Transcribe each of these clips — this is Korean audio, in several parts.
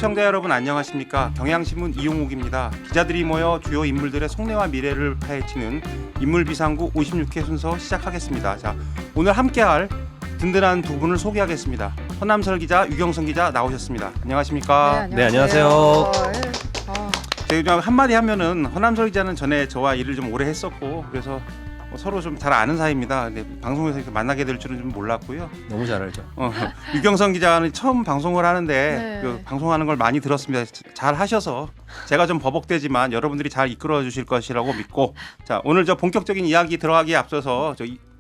시청자 여러분 안녕하십니까? 경향신문 이용욱입니다. 기자들이 모여 주요 인물들의 속내와 미래를 파헤치는 인물비상구 56회 순서 시작하겠습니다. 자, 오늘 함께할 든든한 두 분을 소개하겠습니다. 허남설 기자, 유경선 기자 나오셨습니다. 안녕하십니까? 네, 안녕하세요. 제가 한마디 하면은 허남설 기자는 전에 저와 일을 좀 오래 했었고 그래서 서로 좀 잘 아는 사이입니다. 근데 방송에서 이렇게 만나게 될 줄은 좀 몰랐고요. 너무 잘 알죠. 유경선 기자는 처음 방송을 하는데 네. 그 방송하는 걸 많이 들었습니다. 잘 하셔서 제가 좀 버벅대지만 여러분들이 잘 이끌어 주실 것이라고 믿고 자 오늘 저 본격적인 이야기 들어가기에 앞서서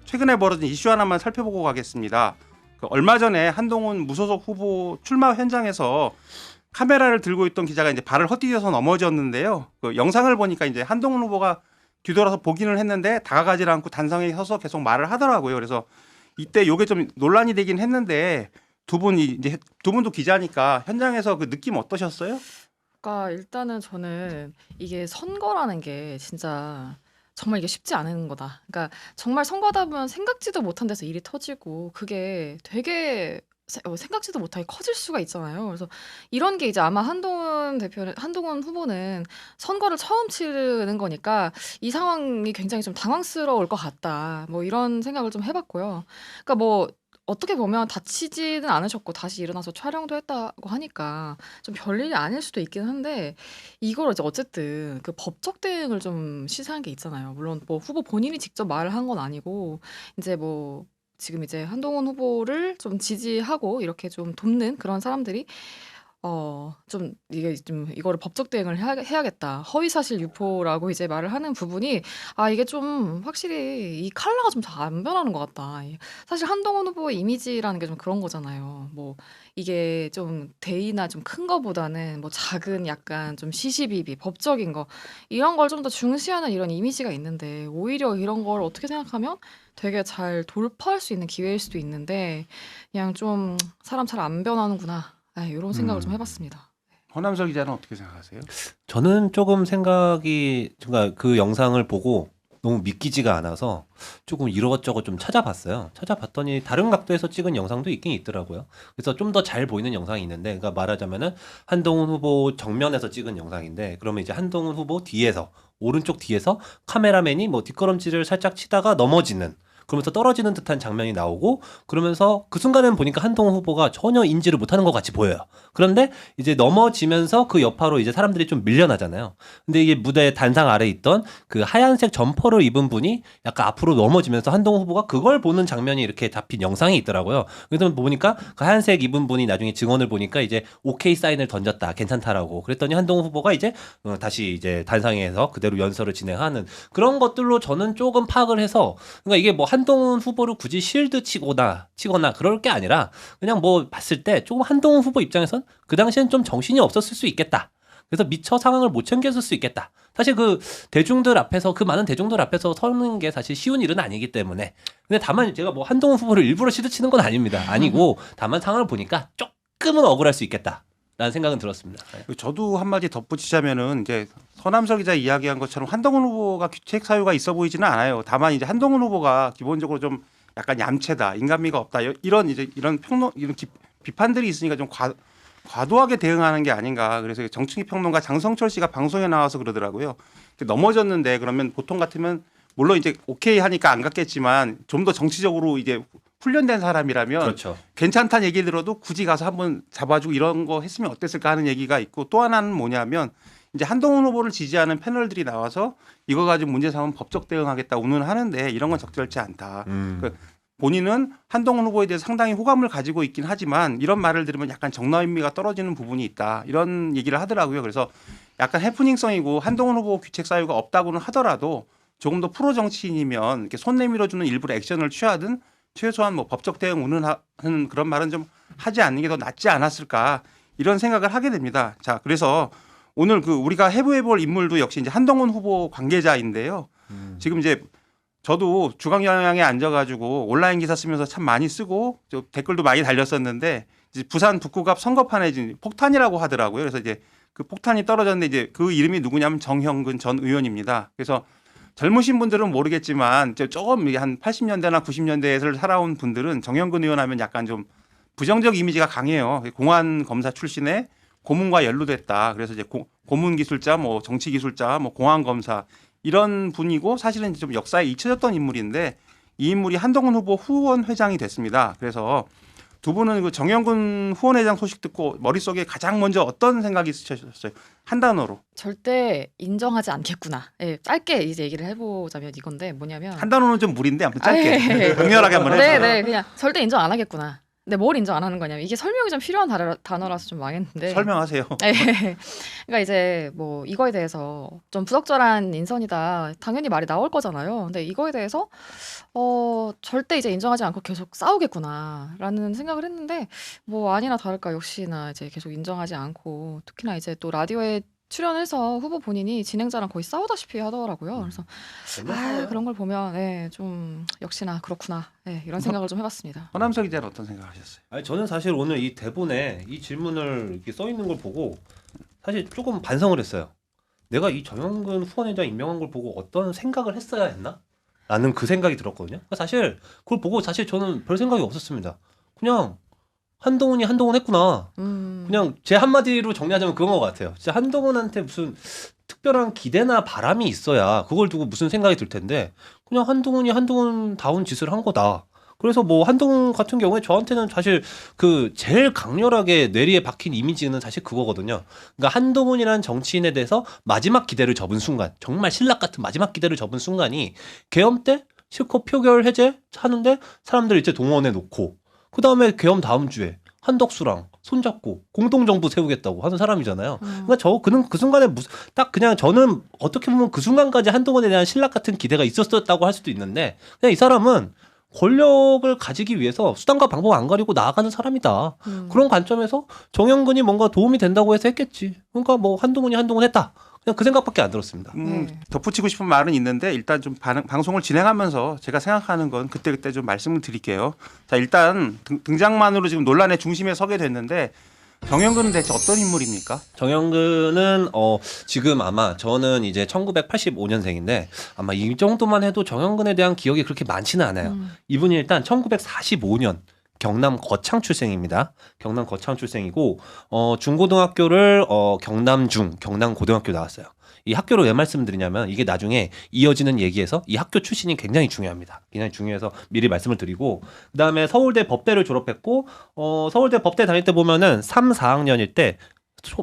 최근에 벌어진 이슈 하나만 살펴보고 가겠습니다. 얼마 전에 한동훈 무소속 후보 출마 현장에서 카메라를 들고 있던 기자가 이제 발을 헛디뎌서 넘어졌는데요. 그 영상을 보니까 이제 한동훈 후보가 뒤돌아서 보기는 했는데 다가가지 않고 단상에 서서 계속 말을 하더라고요. 그래서 이때 이게 좀 논란이 되긴 했는데 두 분도 기자니까 현장에서 그 느낌 어떠셨어요? 그러니까 일단은 저는 이게 선거라는 게 진짜 정말 이게 쉽지 않은 거다. 그러니까 정말 선거하다 보면 생각지도 못한 데서 일이 터지고 그게 되게 생각지도 못하게 커질 수가 있잖아요. 그래서 이런 게 이제 아마 한동훈 후보는 선거를 처음 치르는 거니까 이 상황이 굉장히 좀 당황스러울 것 같다. 뭐 이런 생각을 좀 해봤고요. 그러니까 뭐 어떻게 보면 다치지는 않으셨고 다시 일어나서 촬영도 했다고 하니까 좀 별일이 아닐 수도 있긴 한데 이걸 이제 어쨌든 그 법적 대응을 좀 시사한 게 있잖아요. 물론 뭐 후보 본인이 직접 말을 한 건 아니고 이제 뭐 지금 이제 한동훈 후보를 좀 지지하고 이렇게 좀 돕는 그런 사람들이 좀 이게 좀 이거를 법적 대응을 해야겠다. 허위사실 유포라고 이제 말을 하는 부분이 이게 좀 확실히 이 컬러가 좀 잘 안 변하는 것 같다. 사실 한동훈 후보의 이미지라는 게 좀 그런 거잖아요. 뭐 이게 좀 대의나 좀 큰 거보다는 뭐 작은 약간 좀 시시비비 법적인 거 이런 걸 좀 더 중시하는 이런 이미지가 있는데 오히려 이런 걸 어떻게 생각하면 되게 잘 돌파할 수 있는 기회일 수도 있는데 그냥 좀 사람 잘 안 변하는구나. 이런 생각을 좀 해봤습니다. 허남설 기자는 어떻게 생각하세요? 저는 조금 그러니까 그 영상을 보고 너무 믿기지가 않아서 조금 이것저것 좀 찾아봤어요. 찾아봤더니 다른 각도에서 찍은 영상도 있긴 있더라고요. 그래서 좀 더 잘 보이는 영상이 있는데, 그러니까 말하자면은 한동훈 후보 정면에서 찍은 영상인데, 그러면 이제 한동훈 후보 뒤에서 오른쪽 뒤에서 카메라맨이 뭐 뒷걸음질을 살짝 치다가 넘어지는. 그러면서 떨어지는 듯한 장면이 나오고 그러면서 그 순간에는 보니까 한동훈 후보가 전혀 인지를 못하는 것 같이 보여요. 그런데 이제 넘어지면서 그 여파로 이제 사람들이 좀 밀려나잖아요. 근데 이게 무대 단상 아래에 있던 그 하얀색 점퍼를 입은 분이 약간 앞으로 넘어지면서 한동훈 후보가 그걸 보는 장면이 이렇게 잡힌 영상이 있더라고요. 그래서 보니까 그 하얀색 입은 분이 나중에 증언을 보니까 이제 오케이 사인을 던졌다. 괜찮다라고. 그랬더니 한동훈 후보가 이제 다시 이제 단상에서 그대로 연설을 진행하는 그런 것들로 저는 조금 파악을 해서 그러니까 이게 뭐 한동훈 후보를 굳이 실드 치거나 그럴 게 아니라 그냥 뭐 봤을 때 조금 한동훈 후보 입장에선 그 당시엔 좀 정신이 없었을 수 있겠다. 그래서 미처 상황을 못 챙겼을 수 있겠다. 사실 그 많은 대중들 앞에서 서는 게 사실 쉬운 일은 아니기 때문에. 근데 다만 제가 뭐 한동훈 후보를 일부러 실드 치는 건 아닙니다. 아니고 다만 상황을 보니까 조금은 억울할 수 있겠다. 라는 생각은 들었습니다. 저도 한마디 덧붙이자면은 이제 서남설 기자 이야기한 것처럼 한동훈 후보가 귀책 사유가 있어 보이지는 않아요. 다만 이제 한동훈 후보가 기본적으로 좀 약간 얌체다, 인간미가 없다 이런 비판들이 있으니까 좀 과도하게 대응하는 게 아닌가. 그래서 정치기 평론가 장성철 씨가 방송에 나와서 그러더라고요. 넘어졌는데 그러면 보통 같으면 물론 이제 오케이 하니까 안 갔겠지만 좀 더 정치적으로 이제 훈련된 사람이라면 그렇죠. 괜찮다는 얘기 들어도 굳이 가서 한번 잡아주고 이런 거 했으면 어땠을까 하는 얘기가 있고 또 하나는 뭐냐면 이제 한동훈 후보를 지지하는 패널들이 나와서 이거 가지고 문제 삼으면 법적 대응하겠다 운운하는데 이런 건 적절치 않다. 그러니까 본인은 한동훈 후보에 대해서 상당히 호감을 가지고 있긴 하지만 이런 말을 들으면 약간 정남미가 떨어지는 부분이 있다. 이런 얘기를 하더라고요. 그래서 약간 해프닝성이고 한동훈 후보 귀책 사유가 없다고는 하더라도 조금 더 프로 정치인이면 이렇게 손 내밀어주는 일부러 액션을 취하든 최소한 뭐 법적 대응 운운하는 그런 말은 좀 하지 않는 게 더 낫지 않았을까 이런 생각을 하게 됩니다. 자, 그래서 오늘 우리가 해부해볼 인물도 역시 이제 한동훈 후보 관계자인데요. 지금 이제 저도 중앙영향에 앉아가지고 온라인 기사 쓰면서 참 많이 쓰고 댓글도 많이 달렸었는데 이제 부산 북구갑 선거판에 지금 폭탄이라고 하더라고요. 그래서 이제 그 폭탄이 떨어졌는데 이제 그 이름이 누구냐면 정형근 전 의원입니다. 그래서 젊으신 분들은 모르겠지만 조금 한 80년대나 90년대를 살아온 분들은 정형근 의원 하면 약간 좀 부정적 이미지가 강해요. 공안 검사 출신의 고문과 연루됐다. 그래서 이제 고문 기술자, 뭐 정치 기술자, 뭐 공안 검사 이런 분이고 사실은 좀 역사에 잊혀졌던 인물인데 이 인물이 한동훈 후보 후원 회장이 됐습니다. 그래서 두 분은 그 정영근 후원회장 소식 듣고 머릿속에 가장 먼저 어떤 생각이 있으셨어요? 한 단어로. 절대 인정하지 않겠구나. 예, 짧게 이제 얘기를 해보자면 이건데 뭐냐면 한 단어는 좀 무리인데 아무튼 아, 예, 짧게 예. 강렬하게 한번 해주세요. 네, 그냥 절대 인정 안 하겠구나. 근데 뭘 인정 안 하는 거냐면 이게 설명이 좀 필요한 단어라서 좀 망했는데. 설명하세요. 네. 그러니까 이제 뭐 이거에 대해서 좀 부적절한 인선이다. 당연히 말이 나올 거잖아요. 근데 이거에 대해서 절대 이제 인정하지 않고 계속 싸우겠구나라는 생각을 했는데 뭐 아니나 다를까 역시나 이제 계속 인정하지 않고 특히나 이제 또 라디오에 출연해서 후보 본인이 진행자랑 거의 싸우다시피 하더라고요. 그래서 그런 걸 보면 좀 역시나 그렇구나. 이런 생각을 좀 해봤습니다. 허남석 기자는 어떤 생각하셨어요? 아니 저는 사실 오늘 이 대본에 이 질문을 이렇게 써 있는 걸 보고 사실 조금 반성을 했어요. 내가 이 정영근 후원회장 임명한 걸 보고 어떤 생각을 했어야 했나? 라는 그 생각이 들었거든요. 사실 그걸 보고 사실 저는 별 생각이 없었습니다. 그냥 한동훈이 한동훈 했구나. 그냥 제 한마디로 정리하자면 그건 것 같아요. 진짜 한동훈한테 무슨 특별한 기대나 바람이 있어야 그걸 두고 무슨 생각이 들 텐데 그냥 한동훈이 한동훈다운 짓을 한 거다. 그래서 뭐 한동훈 같은 경우에 저한테는 사실 그 제일 강렬하게 뇌리에 박힌 이미지는 사실 그거거든요. 그러니까 한동훈이라는 정치인에 대해서 마지막 기대를 접은 순간, 정말 신락 같은 마지막 기대를 접은 순간이 계엄 때 실컷 표결 해제 하는데 사람들 이제 동원해 놓고 그 다음에 계엄 다음 주에 한덕수랑 손잡고 공동정부 세우겠다고 하는 사람이잖아요. 그러니까 그는 그 순간에 딱 그냥 저는 어떻게 보면 그 순간까지 한동훈에 대한 신락 같은 기대가 있었다고 할 수도 있는데 그냥 이 사람은 권력을 가지기 위해서 수단과 방법 안 가리고 나아가는 사람이다. 그런 관점에서 정영근이 뭔가 도움이 된다고 해서 했겠지. 그러니까 뭐 한동훈이 한동훈 했다. 그냥 그 생각밖에 안 들었습니다. 덧붙이고 싶은 말은 있는데 일단 좀 방송을 진행하면서 제가 생각하는 건 그때그때 좀 말씀을 드릴게요. 자, 일단 등장만으로 지금 논란의 중심에 서게 됐는데 정영근은 대체 어떤 인물입니까? 정영근은 지금 아마 저는 이제 1985년생인데 아마 이 정도만 해도 정영근에 대한 기억이 그렇게 많지는 않아요. 이분이 일단 1945년 경남 거창 출생입니다. 경남 거창 출생이고 중고등학교를 경남고등학교 나왔어요. 이 학교를 왜 말씀드리냐면 이게 나중에 이어지는 얘기에서 이 학교 출신이 굉장히 중요합니다. 굉장히 중요해서 미리 말씀을 드리고 그다음에 서울대 법대를 졸업했고 서울대 법대 다닐 때 보면은 3, 4학년일 때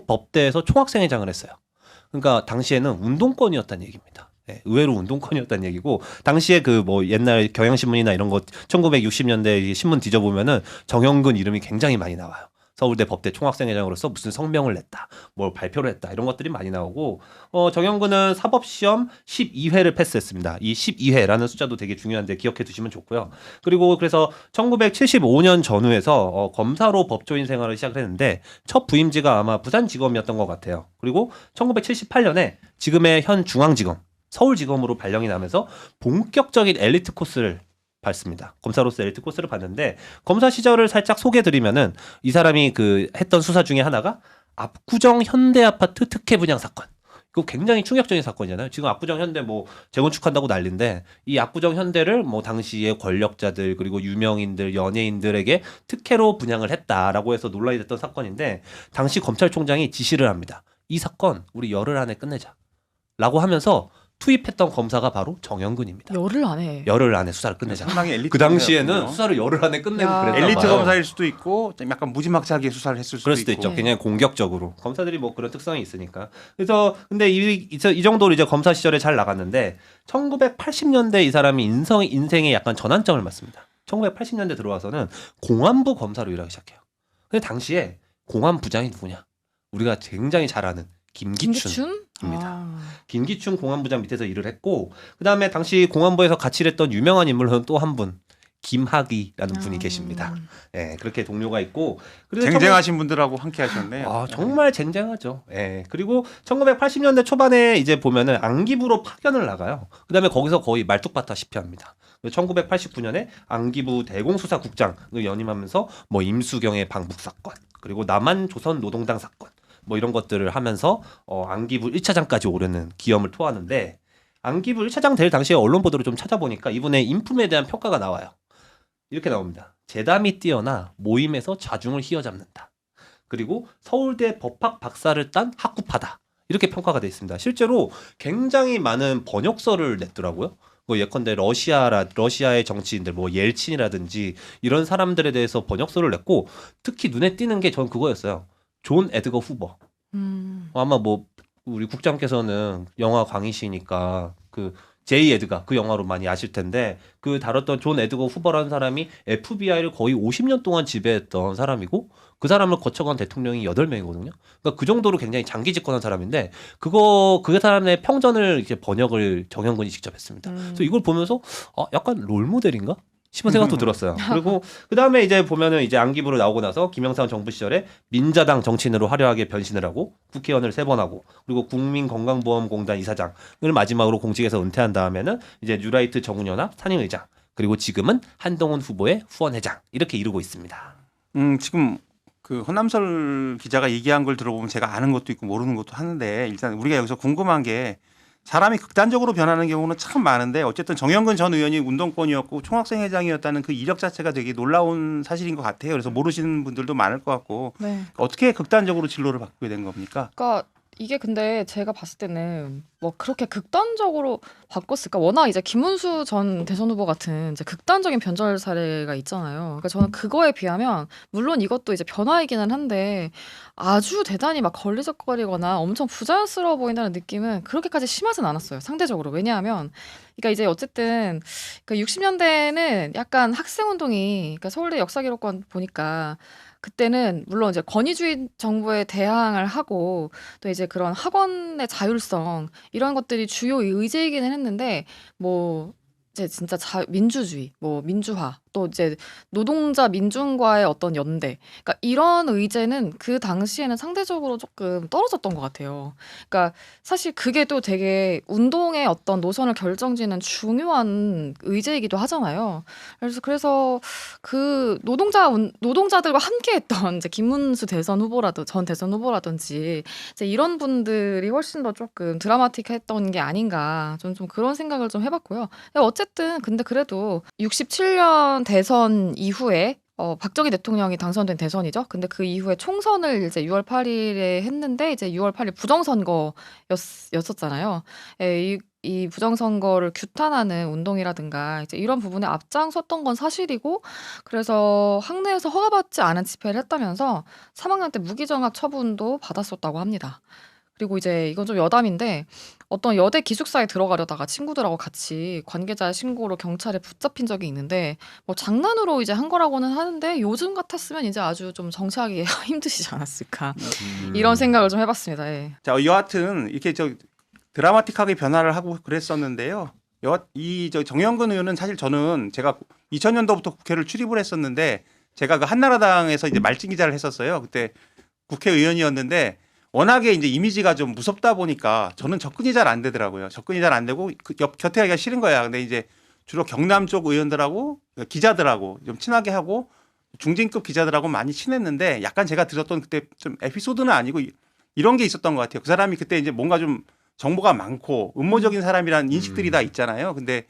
법대에서 총학생회장을 했어요. 그러니까 당시에는 운동권이었다는 얘기입니다. 네, 의외로 운동권이었다는 얘기고 당시에 그 뭐 옛날 경향신문이나 이런 거 1960년대 신문 뒤져보면은 정영근 이름이 굉장히 많이 나와요. 서울대 법대 총학생회장으로서 무슨 성명을 냈다, 뭘 발표를 했다 이런 것들이 많이 나오고 정영근은 사법시험 12회를 패스했습니다. 이 12회라는 숫자도 되게 중요한데 기억해 두시면 좋고요. 그리고 그래서 1975년 전후에서 검사로 법조인 생활을 시작했는데 첫 부임지가 아마 부산지검이었던 것 같아요. 그리고 1978년에 지금의 현 중앙지검 서울지검으로 발령이 나면서 본격적인 엘리트 코스를 밟습니다. 검사로서 엘리트 코스를 봤는데 검사 시절을 살짝 소개해드리면은 이 사람이 그 했던 수사 중에 하나가 압구정 현대아파트 특혜 분양 사건. 이거 굉장히 충격적인 사건이잖아요. 지금 압구정 현대 뭐 재건축한다고 난리인데 이 압구정 현대를 뭐 당시에 권력자들 그리고 유명인들 연예인들에게 특혜로 분양을 했다라고 해서 논란이 됐던 사건인데 당시 검찰총장이 지시를 합니다. 이 사건 우리 열흘 안에 끝내자 라고 하면서 투입했던 검사가 바로 정영근입니다. 열흘 안에 수사를 끝내자. 상당히 엘리트 그 당시에는 검사였군요. 수사를 열흘 안에 끝내고 야. 그랬나 엘리트 봐요. 검사일 수도 있고 좀 약간 무지막지하게 수사를 했을 수도 그럴 수도 있고. 있죠. 굉장히 공격적으로 검사들이 뭐 그런 특성이 있으니까. 그래서 근데 이 정도로 이제 검사 시절에 잘 나갔는데 1980년대 이 사람이 인생의 약간 전환점을 맞습니다. 1980년대 들어와서는 공안부 검사로 일하기 시작해요. 근데 당시에 공안부장이 누구냐? 우리가 굉장히 잘 아는 김기춘입니다. 김기춘 공안부장 밑에서 일을 했고 그다음에 당시 공안부에서 같이 일했던 유명한 인물은 또 한 분 김학의라는 분이 계십니다. 네, 그렇게 동료가 있고 그래서 쟁쟁하신 분들하고 함께 하셨네요. 아, 정말 쟁쟁하죠. 예. 그리고 1980년대 초반에 이제 보면은 안기부로 파견을 나가요. 그다음에 거기서 거의 말뚝밭다시피 합니다. 1989년에 안기부 대공수사국장을 연임하면서 뭐 임수경의 방북 사건, 그리고 남한조선노동당 사건 뭐 이런 것들을 하면서 안기부 1차장까지 오르는 기염을 토하는데 안기부 1차장 될 당시에 언론 보도를 좀 찾아보니까 이분의 인품에 대한 평가가 나와요. 이렇게 나옵니다. 재담이 뛰어나 모임에서 좌중을 휘어잡는다. 그리고 서울대 법학 박사를 딴 학구파다. 이렇게 평가가 돼 있습니다. 실제로 굉장히 많은 번역서를 냈더라고요. 뭐 예컨대 러시아의 정치인들 뭐 옐친이라든지 이런 사람들에 대해서 번역서를 냈고 특히 눈에 띄는 게 전 그거였어요. 존 에드거 후버. 아마 뭐 우리 국장께서는 영화 광이시니까 그 제이 에드가 그 영화로 많이 아실 텐데 그 다뤘던 존 에드거 후버라는 사람이 FBI를 거의 50년 동안 지배했던 사람이고 그 사람을 거쳐간 대통령이 8명이거든요. 그러니까 그 정도로 굉장히 장기 집권한 사람인데 그 사람의 평전을 이제 번역을 정영근이 직접 했습니다. 그래서 이걸 보면서 약간 롤 모델인가? 싶은 생각도 들었어요. 그리고 그 다음에 이제 보면은 이제 안기부로 나오고 나서 김영삼 정부 시절에 민자당 정치인으로 화려하게 변신을 하고 국회의원을 3번 하고 그리고 국민건강보험공단 이사장을 마지막으로 공직에서 은퇴한 다음에는 이제 뉴라이트 정운연합 산임의장 그리고 지금은 한동훈 후보의 후원회장 이렇게 이루고 있습니다. 지금 그 허남설 기자가 얘기한 걸 들어보면 제가 아는 것도 있고 모르는 것도 하는데 일단 우리가 여기서 궁금한 게 사람이 극단적으로 변하는 경우는 참 많은데 어쨌든 정영근 전 의원이 운동권이었고 총학생회장이었다는 그 이력 자체가 되게 놀라운 사실인 것 같아요. 그래서 모르시는 분들도 많을 것 같고 네. 어떻게 극단적으로 진로를 바꾸게 된 겁니까? 그러니까 이게 근데 제가 봤을 때는 뭐 그렇게 극단적으로 바꿨을까? 워낙 이제 김문수 전 대선 후보 같은 이제 극단적인 변절 사례가 있잖아요. 그러니까 저는 그거에 비하면 물론 이것도 이제 변화이기는 한데 아주 대단히 막 걸리적거리거나 엄청 부자연스러워 보인다는 느낌은 그렇게까지 심하진 않았어요. 상대적으로. 왜냐하면 그러니까 이제 어쨌든 그러니까 60년대는 약간 학생 운동이 그러니까 서울대 역사기록관 보니까 그때는 물론 이제 권위주의 정부에 대항을 하고 또 이제 그런 학원의 자율성 이런 것들이 주요 의제이기는 했는데 뭐 이제 진짜 민주주의, 뭐 민주화, 또 이제 노동자 민중과의 어떤 연대, 그러니까 이런 의제는 그 당시에는 상대적으로 조금 떨어졌던 것 같아요. 그러니까 사실 그게 또 되게 운동의 어떤 노선을 결정짓는 중요한 의제이기도 하잖아요. 그래서 그 노동자들과 함께했던 이제 김문수 전 대선 후보라든지 이제 이런 분들이 훨씬 더 조금 드라마틱했던 게 아닌가 저는 좀 그런 생각을 좀 해봤고요. 어쨌든 근데 그래도 67년 대선 이후에 박정희 대통령이 당선된 대선이죠. 근데 그 이후에 총선을 이제 6월 8일에 했는데 이제 6월 8일 부정선거였었잖아요. 이 부정선거를 규탄하는 운동이라든가 이제 이런 부분에 앞장섰던 건 사실이고 그래서 학내에서 허가받지 않은 집회를 했다면서 3학년 때 무기정학 처분도 받았었다고 합니다. 그리고 이제 이건 좀 여담인데 어떤 여대 기숙사에 들어가려다가 친구들하고 같이 관계자 신고로 경찰에 붙잡힌 적이 있는데 뭐 장난으로 이제 한 거라고는 하는데 요즘 같았으면 이제 아주 좀 정치하기 힘드시지 않았을까 이런 생각을 좀 해봤습니다. 예. 자, 여하튼 이렇게 드라마틱하게 변화를 하고 그랬었는데요. 정영근 의원은 사실 저는 제가 2000년도부터 국회를 출입을 했었는데 제가 그 한나라당에서 이제 말진 기자를 했었어요. 그때 국회의원이었는데 워낙에 이제 이미지가 좀 무섭다 보니까 저는 접근이 잘 안 되더라고요. 접근이 잘 안 되고 곁에 가기가 싫은 거야. 근데 이제 주로 경남 쪽 의원들하고 기자들하고 좀 친하게 하고 중진급 기자들하고 많이 친했는데 약간 제가 들었던 그때 좀 에피소드는 아니고 이런 게 있었던 것 같아요. 그 사람이 그때 이제 뭔가 좀 정보가 많고 음모적인 사람이라는 인식들이 다 있잖아요. 근데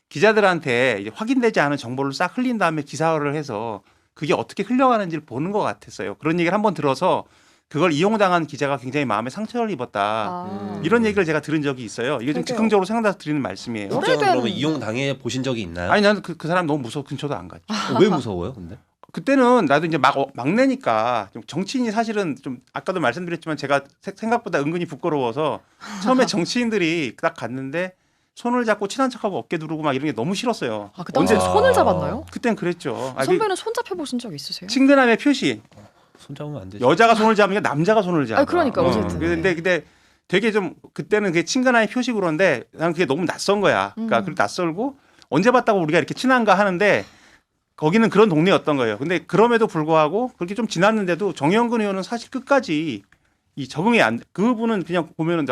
기자들한테 이제 확인되지 않은 정보를 싹 흘린 다음에 기사화를 해서 그게 어떻게 흘러가는지를 보는 것 같았어요. 그런 얘기를 한번 들어서 그걸 이용당한 기자가 굉장히 마음에 상처를 입었다. 이런 얘기를 제가 들은 적이 있어요. 이게 좀 즉흥적으로 생각나서 드리는 말씀이에요. 그러면 이용 당해 보신 적이 있나요? 아니 나는 그 사람 너무 무서워 근처도 안 갔죠. 왜 무서워요, 근데? 그때는 나도 이제 막내니까 좀 정치인이 사실은 좀 아까도 말씀드렸지만 제가 생각보다 은근히 부끄러워서 처음에 정치인들이 딱 갔는데 손을 잡고 친한 척하고 어깨 두르고 막 이런 게 너무 싫었어요. 그 당시에 손을 잡았나요? 그땐 그랬죠. 선배는 손 잡혀 보신 적 있으세요? 친근함의 표시. 손 잡으면 안 되죠. 여자가 손을 잡으니까 남자가 손을 잡아. 그러니까 어쨌든. 근데 되게 좀 그때는 그게 친근함의 표시고 그런데 난 그게 너무 낯선 거야. 그러니까 그리고 낯설고 언제 봤다고 우리가 이렇게 친한가 하는데 거기는 그런 동네였던 거예요. 근데 그럼에도 불구하고 그렇게 좀 지났는데도 정영근 의원은 사실 끝까지 이 적응이 그분은 그냥 보면은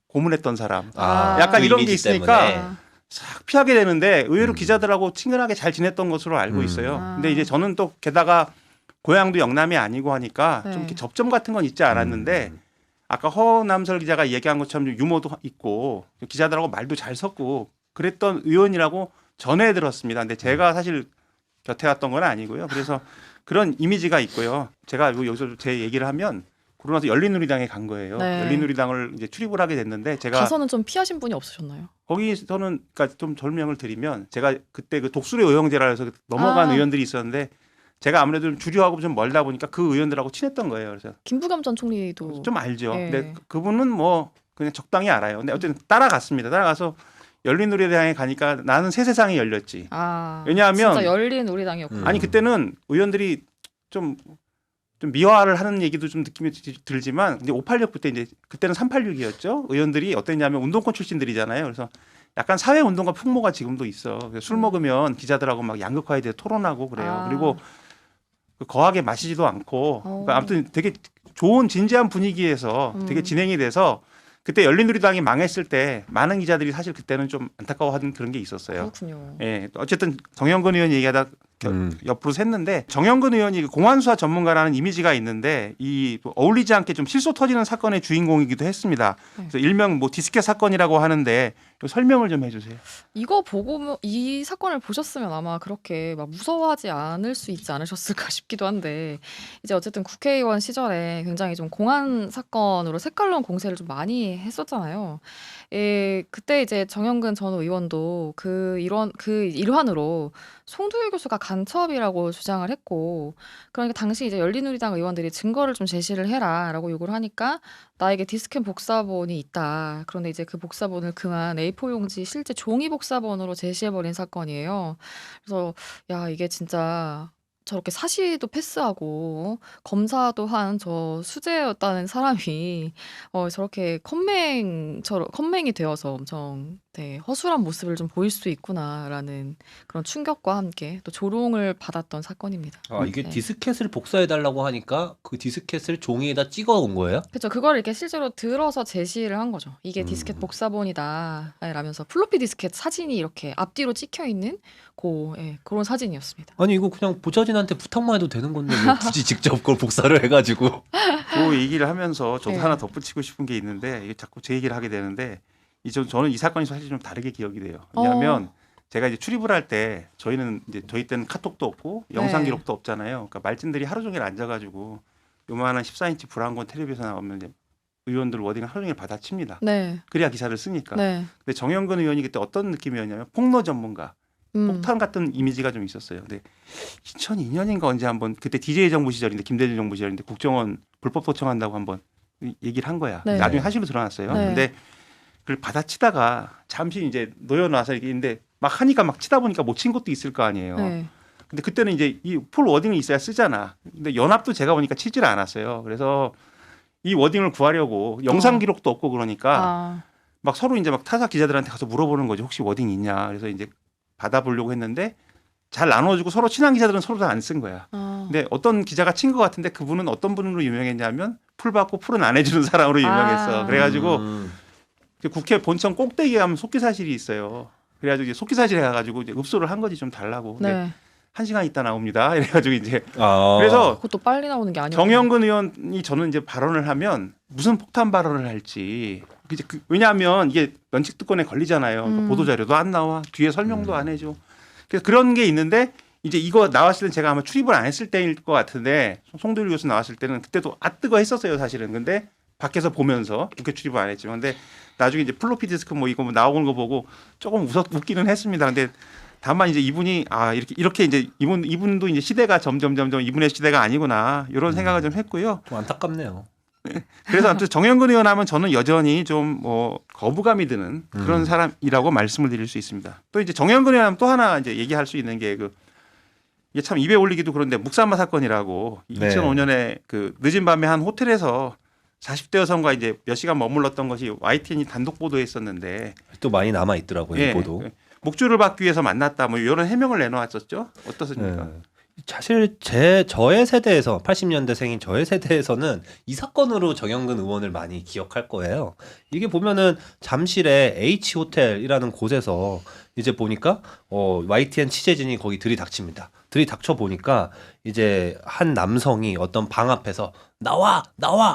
고문했던 사람. 약간 그 이런 게 있으니까 때문에. 싹 피하게 되는데 의외로 기자들하고 친근하게 잘 지냈던 것으로 알고 있어요. 근데 이제 저는 또 게다가 고향도 영남이 아니고 하니까 좀 이렇게 접점 같은 건 있지 않았는데 아까 허남설 기자가 얘기한 것처럼 유머도 있고 기자들하고 말도 잘 섞고 그랬던 의원이라고 전해 들었습니다. 근데 제가 사실 곁에 갔던 건 아니고요. 그래서 그런 이미지가 있고요. 제가 여기서 제 얘기를 하면 그러고 나서 열린우리당에 간 거예요. 네. 열린우리당을 이제 출입을 하게 됐는데 제가 가서는 좀 피하신 분이 없으셨나요? 거기서는 그러니까 좀 설명을 드리면 제가 그때 그 독수리 의형제라 해서 넘어간 의원들이 있었는데 제가 아무래도 좀 주류하고 좀 멀다 보니까 그 의원들하고 친했던 거예요. 그래서 김부겸 전 총리도 좀 알죠. 예. 근데 그분은 뭐 그냥 적당히 알아요. 근데 어쨌든 따라갔습니다. 따라가서 열린우리당에 가니까 나는 새 세상이 열렸지. 왜냐하면 진짜 열린 우리당이었고. 아니 그때는 의원들이 좀 미화를 하는 얘기도 좀 느낌이 들지만 이제 586 때 이제 그때는 386이었죠. 의원들이 어땠냐면 운동권 출신들이잖아요. 그래서 약간 사회 운동가 풍모가 지금도 있어. 그래서 술 먹으면 기자들하고 막 양극화에 대해 토론하고 그래요. 그리고 거하게 마시지도 않고 그러니까 아무튼 되게 좋은 진지한 분위기에서 되게 진행이 돼서 그때 열린우리당이 망했을 때 많은 기자들이 사실 그때는 좀 안타까워하는 그런 게 있었어요. 그렇군요. 예, 어쨌든 정영근 의원 얘기하다 옆으로 샜는데 정영근 의원이 공안수사 전문가라는 이미지가 있는데 이 어울리지 않게 좀 실소 터지는 사건의 주인공이기도 했습니다. 그래서 일명 뭐 디스켓 사건이라고 하는데 설명을 좀 해주세요. 이거 보고 이 사건을 보셨으면 아마 그렇게 막 무서워하지 않을 수 있지 않으셨을까 싶기도 한데 이제 어쨌든 국회의원 시절에 굉장히 좀 공안 사건으로 색깔론 공세를 좀 많이 했었잖아요. 예, 그때 이제 정영근 전 의원도 그 일환으로 송두일 교수가 간첩이라고 주장을 했고 그러니까 당시 이제 열린우리당 의원들이 증거를 좀 제시를 해라라고 요구를 하니까 나에게 디스켓 복사본이 있다. 그런데 이제 그 복사본을 그만 A4 용지 실제 종이 복사본으로 제시해버린 사건이에요. 그래서 야 이게 진짜 저렇게 사시도 패스하고 검사도 한 저 수재였다는 사람이 저렇게 컴맹이 되어서 엄청 허술한 모습을 좀 보일 수 있구나라는 그런 충격과 함께 또 조롱을 받았던 사건입니다. 이게 네. 디스켓을 복사해달라고 하니까 그 디스켓을 종이에다 찍어온 거예요? 그렇죠. 그걸 이렇게 실제로 들어서 제시를 한 거죠. 이게 디스켓 복사본이다 라면서 플로피 디스켓 사진이 이렇게 앞뒤로 찍혀 있는 그런 사진이었습니다. 아니 이거 그냥 보좌진한테 부탁만 해도 되는 건데 왜 굳이 직접 그걸 복사를 해가지고 그 얘기를 하면서 저도 네. 하나 덧붙이고 싶은 게 있는데 이게 자꾸 제 얘기를 하게 되는데 저는 이 사건이 사실 좀 다르게 기억이 돼요. 왜냐하면 제가 이제 출입을 할 때 저희 때는 카톡도 없고 영상 네. 기록도 없잖아요. 그러니까 말진들이 하루 종일 앉아가지고 요만한 14인치 불안권 텔레비에서 나오면 이제 의원들 워딩을 하루 종일 받아칩니다. 네. 그래야 기사를 쓰니까. 네. 근데 정영근 의원이 그때 어떤 느낌이었냐면 폭로 전문가, 폭탄 같은 이미지가 좀 있었어요. 근데 2002년인가 언제 한번 그때 DJ 정부 시절인데 김대중 정부 시절인데 국정원 불법 도청한다고 한번 얘기를 한 거야. 네. 나중에 사실로 드러났어요. 네. 근데 그걸 받아치다가 잠시 이제 놓여놔서 이게 있는데 막 하니까 막 치다 보니까 못 친 것도 있을 거 아니에요. 네. 근데 그때는 이제 이 풀 워딩이 있어야 쓰잖아. 근데 연합도 제가 보니까 치질 않았어요. 그래서 이 워딩을 구하려고 영상 기록도 없고 그러니까 막 서로 이제 막 타사 기자들한테 가서 물어보는 거죠. 혹시 워딩 있냐. 그래서 이제 받아보려고 했는데 잘 나눠주고 서로 친한 기자들은 서로 다 안 쓴 거야. 근데 어떤 기자가 친 것 같은데 그분은 어떤 분으로 유명했냐면 풀 받고 풀은 안 해주는 사람으로 유명했어. 그래가지고 국회 본청 꼭대기에 가면 속기사실이 있어요. 그래가지고 이제 속기사실에 가가지고 이제 읍소를 한 거지 좀 달라고. 근데 네. 1시간 있다 나옵니다. 이래가지고 이제 그래서 그것도 빨리 나오는 게 아니고 정영근 의원이 저는 이제 발언을 하면 무슨 폭탄 발언을 할지 왜냐하면 이게 면책특권에 걸리잖아요. 그러니까 보도자료도 안 나와 뒤에 설명도 안 해줘. 그래서 그런 게 있는데 이제 이거 나왔을 때는 제가 아마 출입을 안 했을 때일 것 같은데 송도일 교수 나왔을 때는 그때도 뜨거 했었어요 사실은. 근데 밖에서 보면서 국회 출입을 안 했지만 근데 나중에 이제 플로피 디스크 뭐 이거 나오는 거 보고 조금 웃기는 했습니다. 근데 다만 이제 이분이 이렇게 이제 이분도 이제 시대가 점점 이분의 시대가 아니구나 이런 생각을 좀 했고요. 좀 안타깝네요. 그래서 아무튼 정영근 의원 하면 저는 여전히 좀 거부감이 드는 그런 사람이라고 말씀을 드릴 수 있습니다. 또 이제 정영근 의원 하면 또 하나 이제 얘기할 수 있는 게 이게 참 입에 올리기도 그런데 묵사마 사건이라고 2005년에 그 늦은 밤에 한 호텔에서 40대 여성과 이제 몇 시간 머물렀던 것이 YTN이 단독 보도했었는데 또 많이 남아 있더라고요. 이 보도. 목줄을 받기 위해서 만났다 뭐 이런 해명을 내놓았었죠. 어떻습니까? 사실 저의 세대에서 80년대생인 저의 세대에서는 이 사건으로 정영근 의원을 많이 기억할 거예요. 이게 보면은 잠실의 H 호텔이라는 곳에서 이제 보니까 YTN 취재진이 거기 들이닥칩니다. 들이닥쳐 보니까 이제 한 남성이 어떤 방 앞에서 나와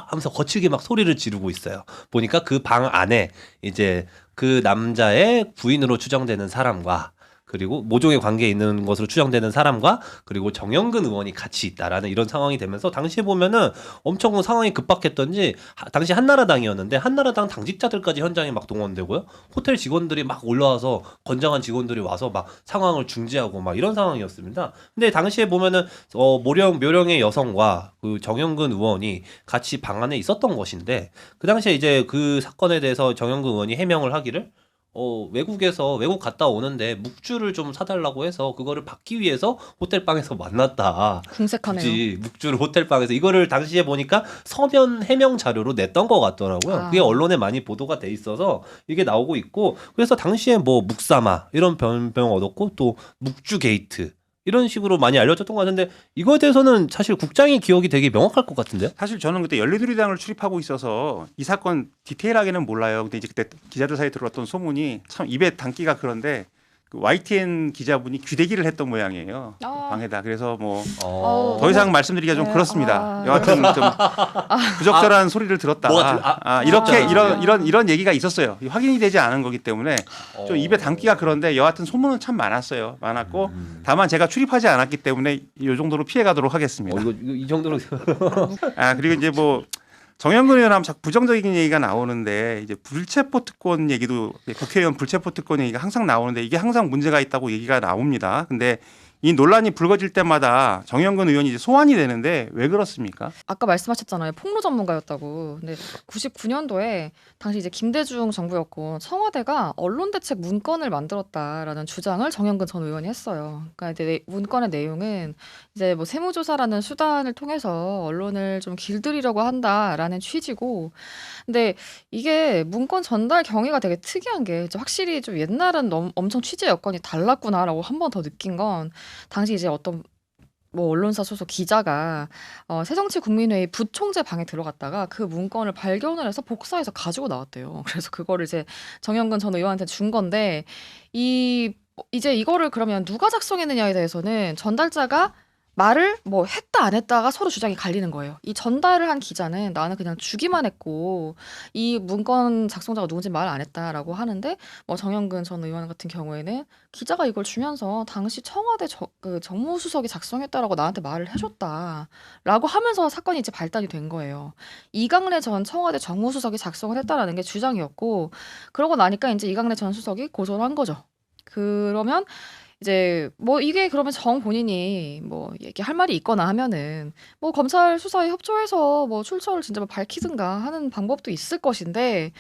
하면서 거칠게 막 소리를 지르고 있어요. 보니까 그 방 안에 이제 그 남자의 부인으로 추정되는 사람과 그리고 모종의 관계에 있는 것으로 추정되는 사람과 그리고 정영근 의원이 같이 있다라는 이런 상황이 되면서 당시에 보면은 엄청 상황이 급박했던지 당시 한나라당이었는데 한나라당 당직자들까지 현장에 막 동원되고요. 호텔 직원들이 막 올라와서 건장한 직원들이 와서 막 상황을 중지하고 막 이런 상황이었습니다. 근데 당시에 보면은 묘령의 여성과 그 정영근 의원이 같이 방 안에 있었던 것인데 그 당시에 이제 그 사건에 대해서 정영근 의원이 해명을 하기를 외국 갔다 오는데 묵주를 좀 사달라고 해서 그거를 받기 위해서 호텔방에서 만났다. 궁색하네요. 굳이 묵주를 호텔방에서 이거를 당시에 보니까 서면 해명 자료로 냈던 것 같더라고요. 아. 그게 언론에 많이 보도가 돼 있어서 이게 나오고 있고 그래서 당시에 뭐 묵사마 이런 별명 얻었고 또 묵주 게이트 이런 식으로 많이 알려졌던 것 같은데 이거에 대해서는 사실 국장의 기억이 되게 명확할 것 같은데요. 사실 저는 그때 열린우리당을 출입하고 있어서 이 사건 디테일하게는 몰라요. 근데 이제 그때 기자들 사이에 들어왔던 소문이 참 입에 담기가 그런데 그 YTN 기자분이 귀대기를 했던 모양이에요. 아. 방에다. 그래서 뭐 어, 더 이상 말씀드리기가 좀 네, 그렇습니다. 아. 여하튼 좀 부적절한 소리를 들었다. 뭐가 이렇게 부적절한 이런 얘기가 있었어요. 확인이 되지 않은 거기 때문에 좀 입에 담기가 그런데 여하튼 소문은 참 많았어요. 많았고 다만 제가 출입하지 않았기 때문에 이 정도로 피해가도록 하겠습니다. 이거 이 정도로 그리고 이제 뭐 정영근 의원 하면 자꾸 부정적인 얘기가 나오는데 이제 불체포 특권 얘기도 국회의원 불체포 특권 얘기가 항상 나오는데 이게 항상 문제가 있다고 얘기가 나옵니다. 근데 이 논란이 불거질 때마다 정영근 의원이 이제 소환이 되는데 왜 그렇습니까? 아까 말씀하셨잖아요. 폭로 전문가였다고. 근데 99년도에 당시 이제 김대중 정부였고 청와대가 언론대책 문건을 만들었다라는 주장을 정영근 전 의원이 했어요. 그러니까 이제 문건의 내용은 이제 뭐 세무조사라는 수단을 통해서 언론을 좀 길들이려고 한다라는 취지고, 근데 이게 문건 전달 경위가 되게 특이한 게 이제 확실히 좀 옛날은 엄청 취재 여건이 달랐구나라고 한 번 더 느낀 건 당시 이제 어떤 뭐 언론사 소속 기자가 새정치국민회의 부총재 방에 들어갔다가 그 문건을 발견을 해서 복사해서 가지고 나왔대요. 그래서 그거를 이제 정영근 전 의원한테 준 건데 이제 이거를 그러면 누가 작성했느냐에 대해서는 전달자가 말을 뭐 했다 안 했다가 서로 주장이 갈리는 거예요. 이 전달을 한 기자는 나는 그냥 주기만 했고 이 문건 작성자가 누군지 말 안 했다라고 하는데 뭐 정영근 전 의원 같은 경우에는 기자가 이걸 주면서 당시 청와대 그 정무수석이 작성했다라고 나한테 말을 해줬다라고 하면서 사건이 이제 발단이 된 거예요. 이강래 전 청와대 정무수석이 작성을 했다라는 게 주장이었고 그러고 나니까 이제 이강래 전 수석이 고소를 한 거죠. 그러면 이제 뭐 이게 그러면 정 본인이 뭐 얘기할 말이 있거나 하면은 뭐 검찰 수사에 협조해서 뭐 출처를 진짜 뭐 밝히든가 하는 방법도 있을 것인데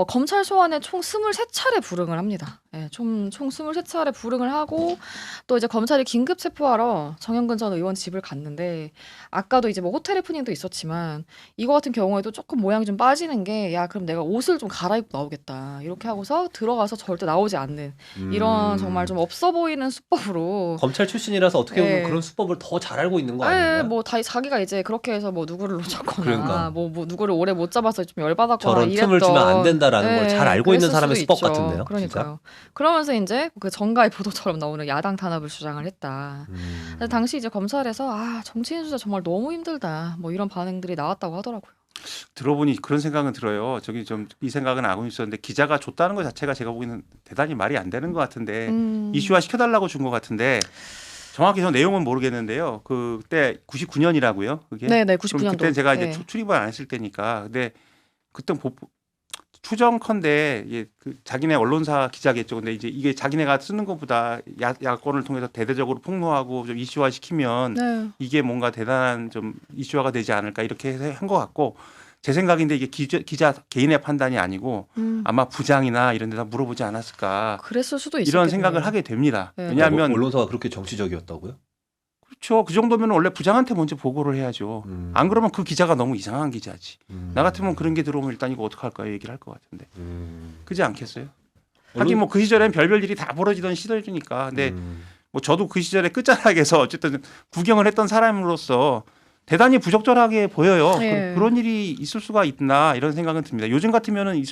검찰 소환에 총 23차례 불응을 합니다. 예, 총 23차례 불응을 하고 또 이제 검찰이 긴급 체포하러 정영근 전 의원 집을 갔는데 아까도 이제 뭐 호텔 해프닝도 있었지만 이거 같은 경우에도 조금 모양이 좀 빠지는 게 야 그럼 내가 옷을 좀 갈아입고 나오겠다 이렇게 하고서 들어가서 절대 나오지 않는 이런 정말 좀 없어 보이는 수법으로 검찰 출신이라서 어떻게 보면 예. 그런 수법을 더 잘 알고 있는 거 아닌가요? 뭐 자기가 이제 그렇게 해서 뭐 누구를 놓쳤거나 그러니까. 뭐 누구를 오래 못 잡아서 좀 열받았거나 저런 틈을 이랬던 주면 안 된다라는 걸 잘 알고 있는 그랬을 사람의 수도 수법 있죠. 같은데요. 그러니까요. 그러면서 이제 그 정가의 보도처럼 나오는 야당 탄압을 주장을 했다. 근데 당시 이제 검찰에서 정치인 수사 정말 너무 힘들다. 뭐 이런 반응들이 나왔다고 하더라고요. 들어보니 그런 생각은 들어요. 저기 좀 이 생각은 하고 있었는데 기자가 줬다는 것 자체가 제가 보기에는 대단히 말이 안 되는 것 같은데 이슈화 시켜달라고 준 것 같은데 정확히 저 내용은 모르겠는데요. 그때 99년이라고요. 그게? 네네, 그럼 99년도. 그때 제가 이제 네. 출입을 안 했을 때니까. 근데 그때 추정컨대 그 자기네 언론사 기자겠죠. 근데 이제 이게 자기네가 쓰는 것보다 야권을 통해서 대대적으로 폭로하고 좀 이슈화 시키면 네. 이게 뭔가 대단한 좀 이슈화가 되지 않을까 이렇게 해서 한 것 같고 제 생각인데 이게 기자 개인의 판단이 아니고 아마 부장이나 이런 데다 물어보지 않았을까 그랬을 수도 있어요. 이런 생각을 하게 됩니다. 네. 왜냐하면 언론사가 그렇게 정치적이었다고요? 그렇죠. 그 정도면 원래 부장한테 먼저 보고를 해야죠. 안 그러면 그 기자가 너무 이상한 기자지. 나 같으면 그런 게 들어오면 일단 이거 어떡할까요? 얘기를 할 것 같은데. 그렇지 않겠어요? 하긴 뭐 그 시절엔 별별 일이 다 벌어지던 시절이니까. 근데 뭐 저도 그 시절에 끝자락에서 어쨌든 구경을 했던 사람으로서 대단히 부적절하게 보여요. 예. 그런 일이 있을 수가 있나 이런 생각은 듭니다. 요즘 같으면은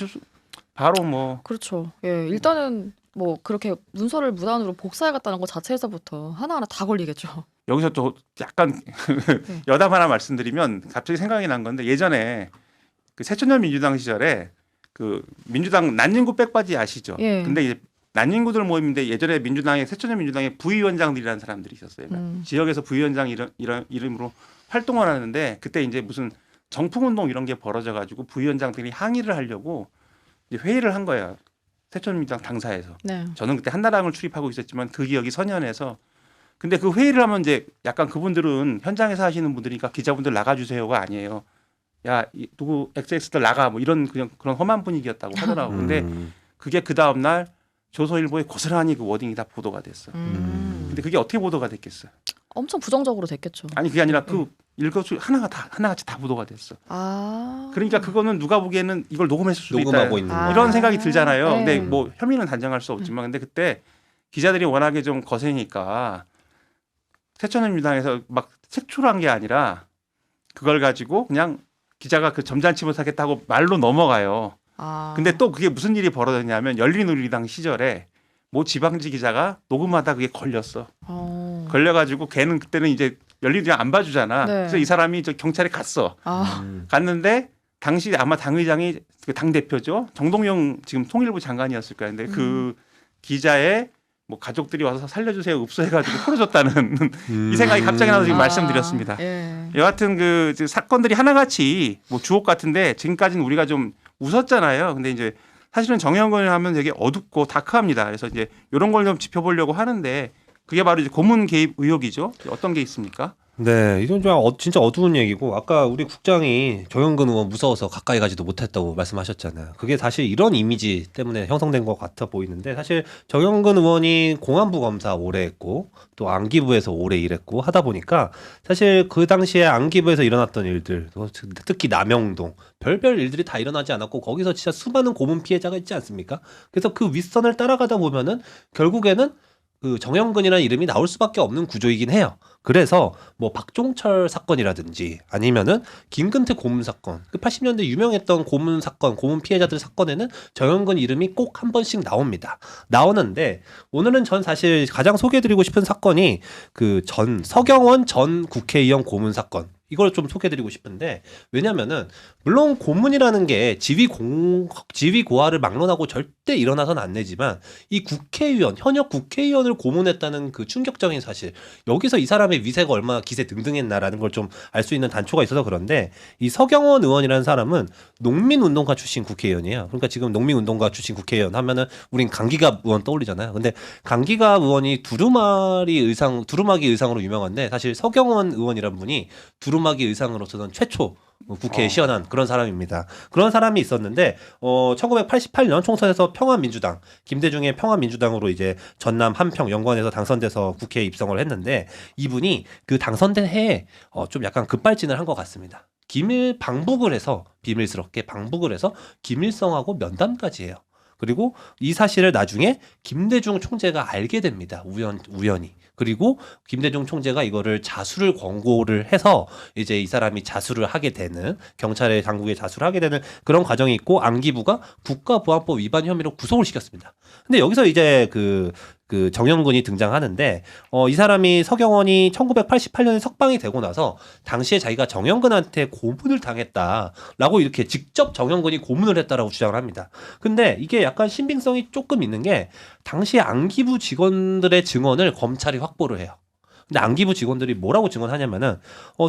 바로 뭐 그렇죠. 예, 일단은 뭐 그렇게 문서를 무단으로 복사해갔다는 것 자체에서부터 하나하나 다 걸리겠죠. 여기서 또 약간 여담 하나 말씀드리면 갑자기 생각이 난 건데 예전에 그 새천년 민주당 시절에 그 민주당 난닝구 백바지 아시죠? 예. 근데 이제 난닝구들 모임인데 예전에 민주당의 새천년 민주당의 부위원장들이라는 사람들이 있었어요. 그러니까 지역에서 부위원장 이런 이름으로 활동을 하는데 그때 이제 무슨 정풍운동 이런 게 벌어져가지고 부위원장들이 항의를 하려고 이제 회의를 한 거예요. 새천민주당 당사에서. 네. 저는 그때 한나라당을 출입하고 있었지만 그 기억이 선연해서 근데 그 회의를 하면 이제 약간 그분들은 현장에서 하시는 분들이니까 기자분들 나가주세요가 아니에요. 야, 누구 XX들 나가 뭐 이런 그냥 그런 험한 분위기였다고 하더라고. 근데 그게 그 다음 날 조선일보에 고스란히 그 워딩이 다 보도가 됐어. 근데 그게 어떻게 보도가 됐겠어요? 엄청 부정적으로 됐겠죠. 아니 그게 아니라 그 일거수 하나같이 다 보도가 됐어. 아. 그러니까 그거는 누가 보기에는 이걸 녹음했을 수도 녹음하고 있다. 있는 아. 이런 생각이 들잖아요. 네. 근데 뭐 혐의는 단정할 수 없지만 근데 그때 기자들이 워낙에 좀 거세니까 새천년민주당에서 막 색출한 게 아니라 그걸 가지고 그냥 기자가 그 점잖지 못하겠다고 말로 넘어가요. 아. 근데 또 그게 무슨 일이 벌어졌냐면 열린우리당 시절에 모 지방지 기자가 녹음하다 그게 걸렸어. 걸려가지고 걔는 그때는 이제 열린우리당 안 봐주잖아. 네. 그래서 이 사람이 저 경찰에 갔어. 아. 갔는데 당시 아마 당의장이 그 당 대표죠. 정동영 지금 통일부 장관이었을 거야. 근데 그 기자의 뭐 가족들이 와서 살려주세요 읍소해가지고 풀어줬다는 이 생각이 갑자기 나서 지금 말씀드렸습니다. 예. 여하튼 그 사건들이 하나같이 뭐 주옥 같은데 지금까지는 우리가 좀 웃었잖아요. 근데 이제 사실은 정의연구원을 하면 되게 어둡고 다크합니다. 그래서 이제 이런 걸 좀 짚어보려고 하는데 그게 바로 이제 고문 개입 의혹이죠. 어떤 게 있습니까? 네, 이건 좀 진짜 어두운 얘기고 아까 우리 국장이 정영근 의원 무서워서 가까이 가지도 못했다고 말씀하셨잖아요. 그게 사실 이런 이미지 때문에 형성된 것 같아 보이는데 사실 정영근 의원이 공안부 검사 오래 했고 또 안기부에서 오래 일했고 하다 보니까 사실 그 당시에 안기부에서 일어났던 일들 특히 남영동 별별 일들이 다 일어나지 않았고 거기서 진짜 수많은 고문 피해자가 있지 않습니까? 그래서 그 윗선을 따라가다 보면은 결국에는 그 정영근이라는 이름이 나올 수밖에 없는 구조이긴 해요. 그래서 뭐 박종철 사건이라든지 아니면은 김근태 고문 사건, 그 80년대 유명했던 고문 사건, 고문 피해자들 사건에는 정영근 이름이 꼭 한 번씩 나옵니다. 나오는데 오늘은 전 사실 가장 소개해드리고 싶은 사건이 그 서경원 전 국회의원 고문 사건. 이걸 좀 소개해드리고 싶은데 왜냐면은 물론 고문이라는 게 지위 고하를 막론하고 절대 일어나서는 안 되지만 이 국회의원 현역 국회의원을 고문했다는 그 충격적인 사실 여기서 이 사람의 위세가 얼마나 기세 등등했나라는 걸 좀 알 수 있는 단초가 있어서 그런데 이 서경원 의원이라는 사람은 농민운동가 출신 국회의원이에요. 그러니까 지금 농민운동가 출신 국회의원 하면은 우린 강기갑 의원 떠올리잖아요. 근데 강기갑 의원이 두루마기 의상으로 유명한데 사실 서경원 의원이란 분이 두루마기 의상으로서는 최초 국회에 시연한 그런 사람입니다. 그런 사람이 있었는데 1988년 총선에서 평화민주당 김대중의 평화민주당으로 이제 전남 한평 영광에서 당선돼서 국회에 입성을 했는데 이분이 그 당선된 해에 좀 약간 급발진을 한 것 같습니다. 비밀스럽게 방북을 해서 김일성하고 면담까지 해요. 그리고 이 사실을 나중에 김대중 총재가 알게 됩니다. 우연히. 그리고 김대중 총재가 이거를 자수를 권고를 해서 이제 이 사람이 자수를 하게 되는 경찰의 당국에 자수를 하게 되는 그런 과정이 있고 안기부가 국가보안법 위반 혐의로 구속을 시켰습니다. 근데 여기서 이제 그 정영근이 등장하는데 이 사람이 서경원이 1988년에 석방이 되고 나서 당시에 자기가 정영근한테 고문을 당했다라고 이렇게 직접 정영근이 고문을 했다라고 주장을 합니다. 근데 이게 약간 신빙성이 조금 있는 게 당시에 안기부 직원들의 증언을 검찰이 확보를 해요. 근데 안기부 직원들이 뭐라고 증언하냐면은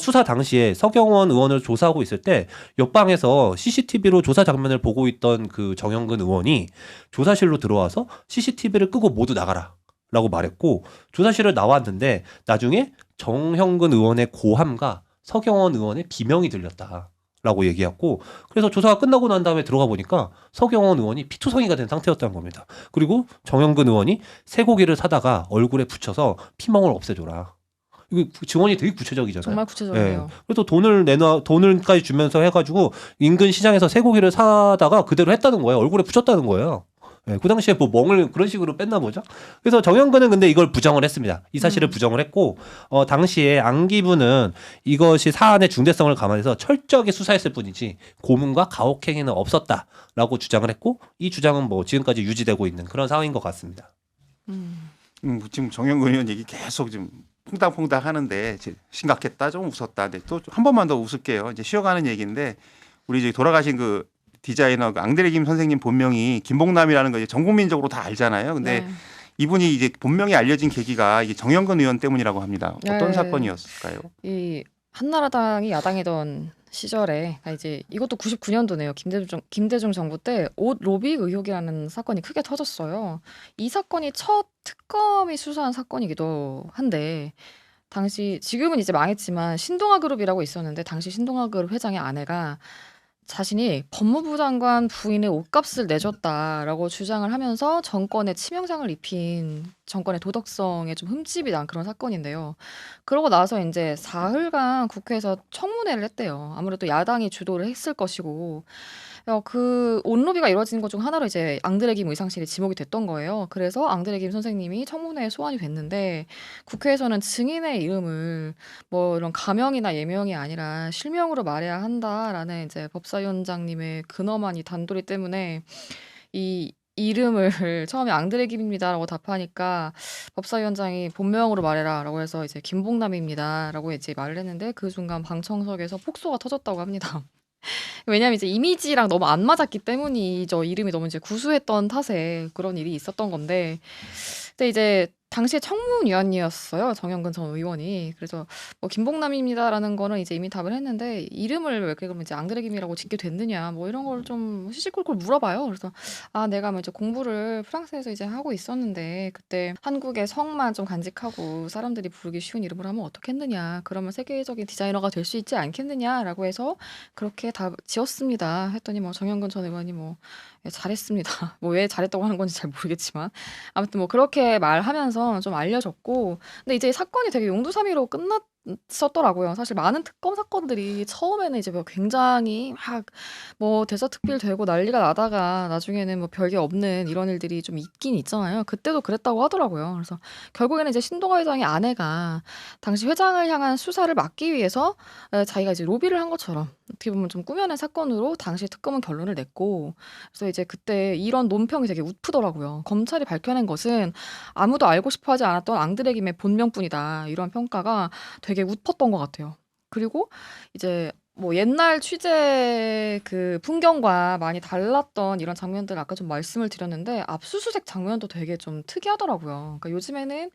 수사 당시에 서경원 의원을 조사하고 있을 때 옆방에서 CCTV로 조사 장면을 보고 있던 그 정영근 의원이 조사실로 들어와서 CCTV를 끄고 모두 나가라 라고 말했고 조사실을 나왔는데 나중에 정형근 의원의 고함과 서경원 의원의 비명이 들렸다 라고 얘기했고 그래서 조사가 끝나고 난 다음에 들어가 보니까 서경원 의원이 피투성이가 된 상태였다는 겁니다. 그리고 정영근 의원이 쇠고기를 사다가 얼굴에 붙여서 피멍을 없애줘라. 이거 증언이 되게 구체적이잖아요. 정말 구체적이에요. 그래서 돈을까지 주면서 해가지고 인근 시장에서 쇠고기를 사다가 그대로 했다는 거예요. 얼굴에 붙였다는 거예요. 네, 그 당시에 뭐 멍을 그런 식으로 뺐나 보죠. 그래서 정영근은 근데 이걸 부정을 했습니다. 이 사실을 부정을 했고 당시에 안기부는 이것이 사안의 중대성을 감안해서 철저하게 수사했을 뿐이지 고문과 가혹행위는 없었다라고 주장을 했고 이 주장은 뭐 지금까지 유지되고 있는 그런 상황인 것 같습니다. 지금 정영근 의원 얘기 계속 좀 퐁당퐁당 하는데 심각했다, 좀 웃었다. 근데 또 한 번만 더 웃을게요. 이제 쉬어가는 얘기인데 우리 이제 돌아가신 그 디자이너 그 앙드레 김 선생님 본명이 김봉남이라는 거 이제 전 국민적으로 다 알잖아요. 근데 네. 이분이 이제 본명이 알려진 계기가 이게 정영근 의원 때문이라고 합니다. 어떤 네. 사건이었을까요? 이 한나라당이 야당이던 시절에 그러니까 이제 이것도 99년도네요. 김대중 정부 때 옷 로비 의혹이라는 사건이 크게 터졌어요. 이 사건이 첫 특검이 수사한 사건이기도 한데 당시 지금은 이제 망했지만 신동아 그룹이라고 있었는데 당시 신동아 그룹 회장의 아내가 자신이 법무부 장관 부인의 옷값을 내줬다라고 주장을 하면서 정권에 치명상을 입힌 정권의 도덕성에 좀 흠집이 난 그런 사건인데요. 그러고 나서 이제 사흘간 국회에서 청문회를 했대요. 아무래도 야당이 주도를 했을 것이고 그 온로비가 이루어진 것 중 하나로 이제 앙드레 김 의상실이 지목이 됐던 거예요. 그래서 앙드레 김 선생님이 청문회에 소환이 됐는데 국회에서는 증인의 이름을 뭐 이런 가명이나 예명이 아니라 실명으로 말해야 한다라는 이제 법사위원장님의 근엄한 이 단도리 때문에 이 이름을 처음에 앙드레 김입니다라고 답하니까 법사위원장이 본명으로 말해라라고 해서 이제 김봉남입니다라고 이제 말을 했는데 그 순간 방청석에서 폭소가 터졌다고 합니다. 왜냐면 이제 이미지랑 너무 안 맞았기 때문이죠. 이름이 너무 이제 구수했던 탓에 그런 일이 있었던 건데. 근데 이제 당시에 청문위원이었어요. 정영근 전 의원이. 그래서 뭐 김봉남입니다라는 거는 이제 이미 답을 했는데 이름을 왜 그러면 이제 앙드레 김이라고 짓게 됐느냐 뭐 이런 걸 좀 시시콜콜 물어봐요. 그래서 내가 뭐 이제 공부를 프랑스에서 이제 하고 있었는데 그때 한국의 성만 좀 간직하고 사람들이 부르기 쉬운 이름을 하면 어떻겠느냐. 그러면 세계적인 디자이너가 될 수 있지 않겠느냐라고 해서 그렇게 다 지었습니다. 했더니 뭐 정영근 전 의원이 뭐 잘했습니다. 뭐 왜 잘했다고 하는 건지 잘 모르겠지만 아무튼 뭐 그렇게 말하면서 좀 알려졌고 근데 이제 사건이 되게 용두사미로 끝났었더라고요. 사실 많은 특검 사건들이 처음에는 이제 뭐 굉장히 막 뭐 대서특필 되고 난리가 나다가 나중에는 뭐 별게 없는 이런 일들이 좀 있긴 있잖아요. 그때도 그랬다고 하더라고요. 그래서 결국에는 이제 신동아 회장의 아내가 당시 회장을 향한 수사를 막기 위해서 자기가 이제 로비를 한 것처럼 어떻게 보면 좀 꾸며낸 사건으로 당시 특검은 결론을 냈고 그래서 이제 그때 이런 논평이 되게 웃프더라고요. 검찰이 밝혀낸 것은 아무도 알고 싶어하지 않았던 앙드레 김의 본명뿐이다. 이런 평가가 되게 웃펐던 것 같아요. 그리고 이제 뭐 옛날 취재 그 풍경과 많이 달랐던 이런 장면들 아까 좀 말씀을 드렸는데 압수수색 장면도 되게 좀 특이하더라고요. 그러니까 요즘에는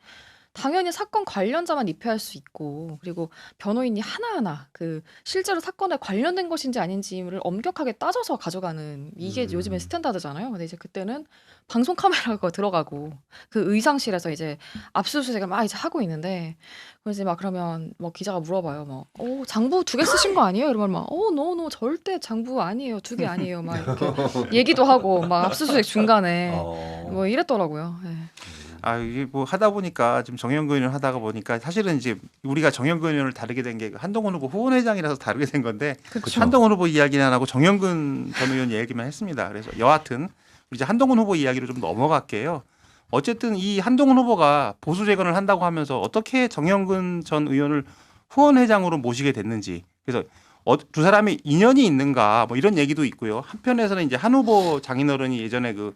당연히 사건 관련자만 입회할 수 있고 그리고 변호인이 하나하나 그 실제로 사건에 관련된 것인지 아닌지를 엄격하게 따져서 가져가는 이게 요즘에 스탠다드잖아요. 근데 이제 그때는 방송 카메라가 들어가고 그 의상실에서 이제 압수수색을 막 이제 하고 있는데 그래서 막 그러면 뭐 기자가 물어봐요. 뭐 장부 2개 쓰신 거 아니에요? 이러면 막 노 절대 장부 아니에요. 2개 아니에요. 막 이렇게 얘기도 하고 막 압수수색 중간에 뭐 이랬더라고요. 네. 이게 뭐 하다 보니까 지금 정영근 의원 하다가 보니까 사실은 이제 우리가 정영근 의원을 다루게 된 게 한동훈 후보 후원회장이라서 다루게 된 건데 그쵸. 한동훈 후보 이야기는 안 하고 정영근 전 의원 얘기만 했습니다. 그래서 여하튼 이제 한동훈 후보 이야기로 좀 넘어갈게요. 어쨌든 이 한동훈 후보가 보수 재건을 한다고 하면서 어떻게 정영근 전 의원을 후원회장으로 모시게 됐는지 그래서 두 사람이 인연이 있는가 뭐 이런 얘기도 있고요. 한편에서는 이제 한 후보 장인어른이 예전에 그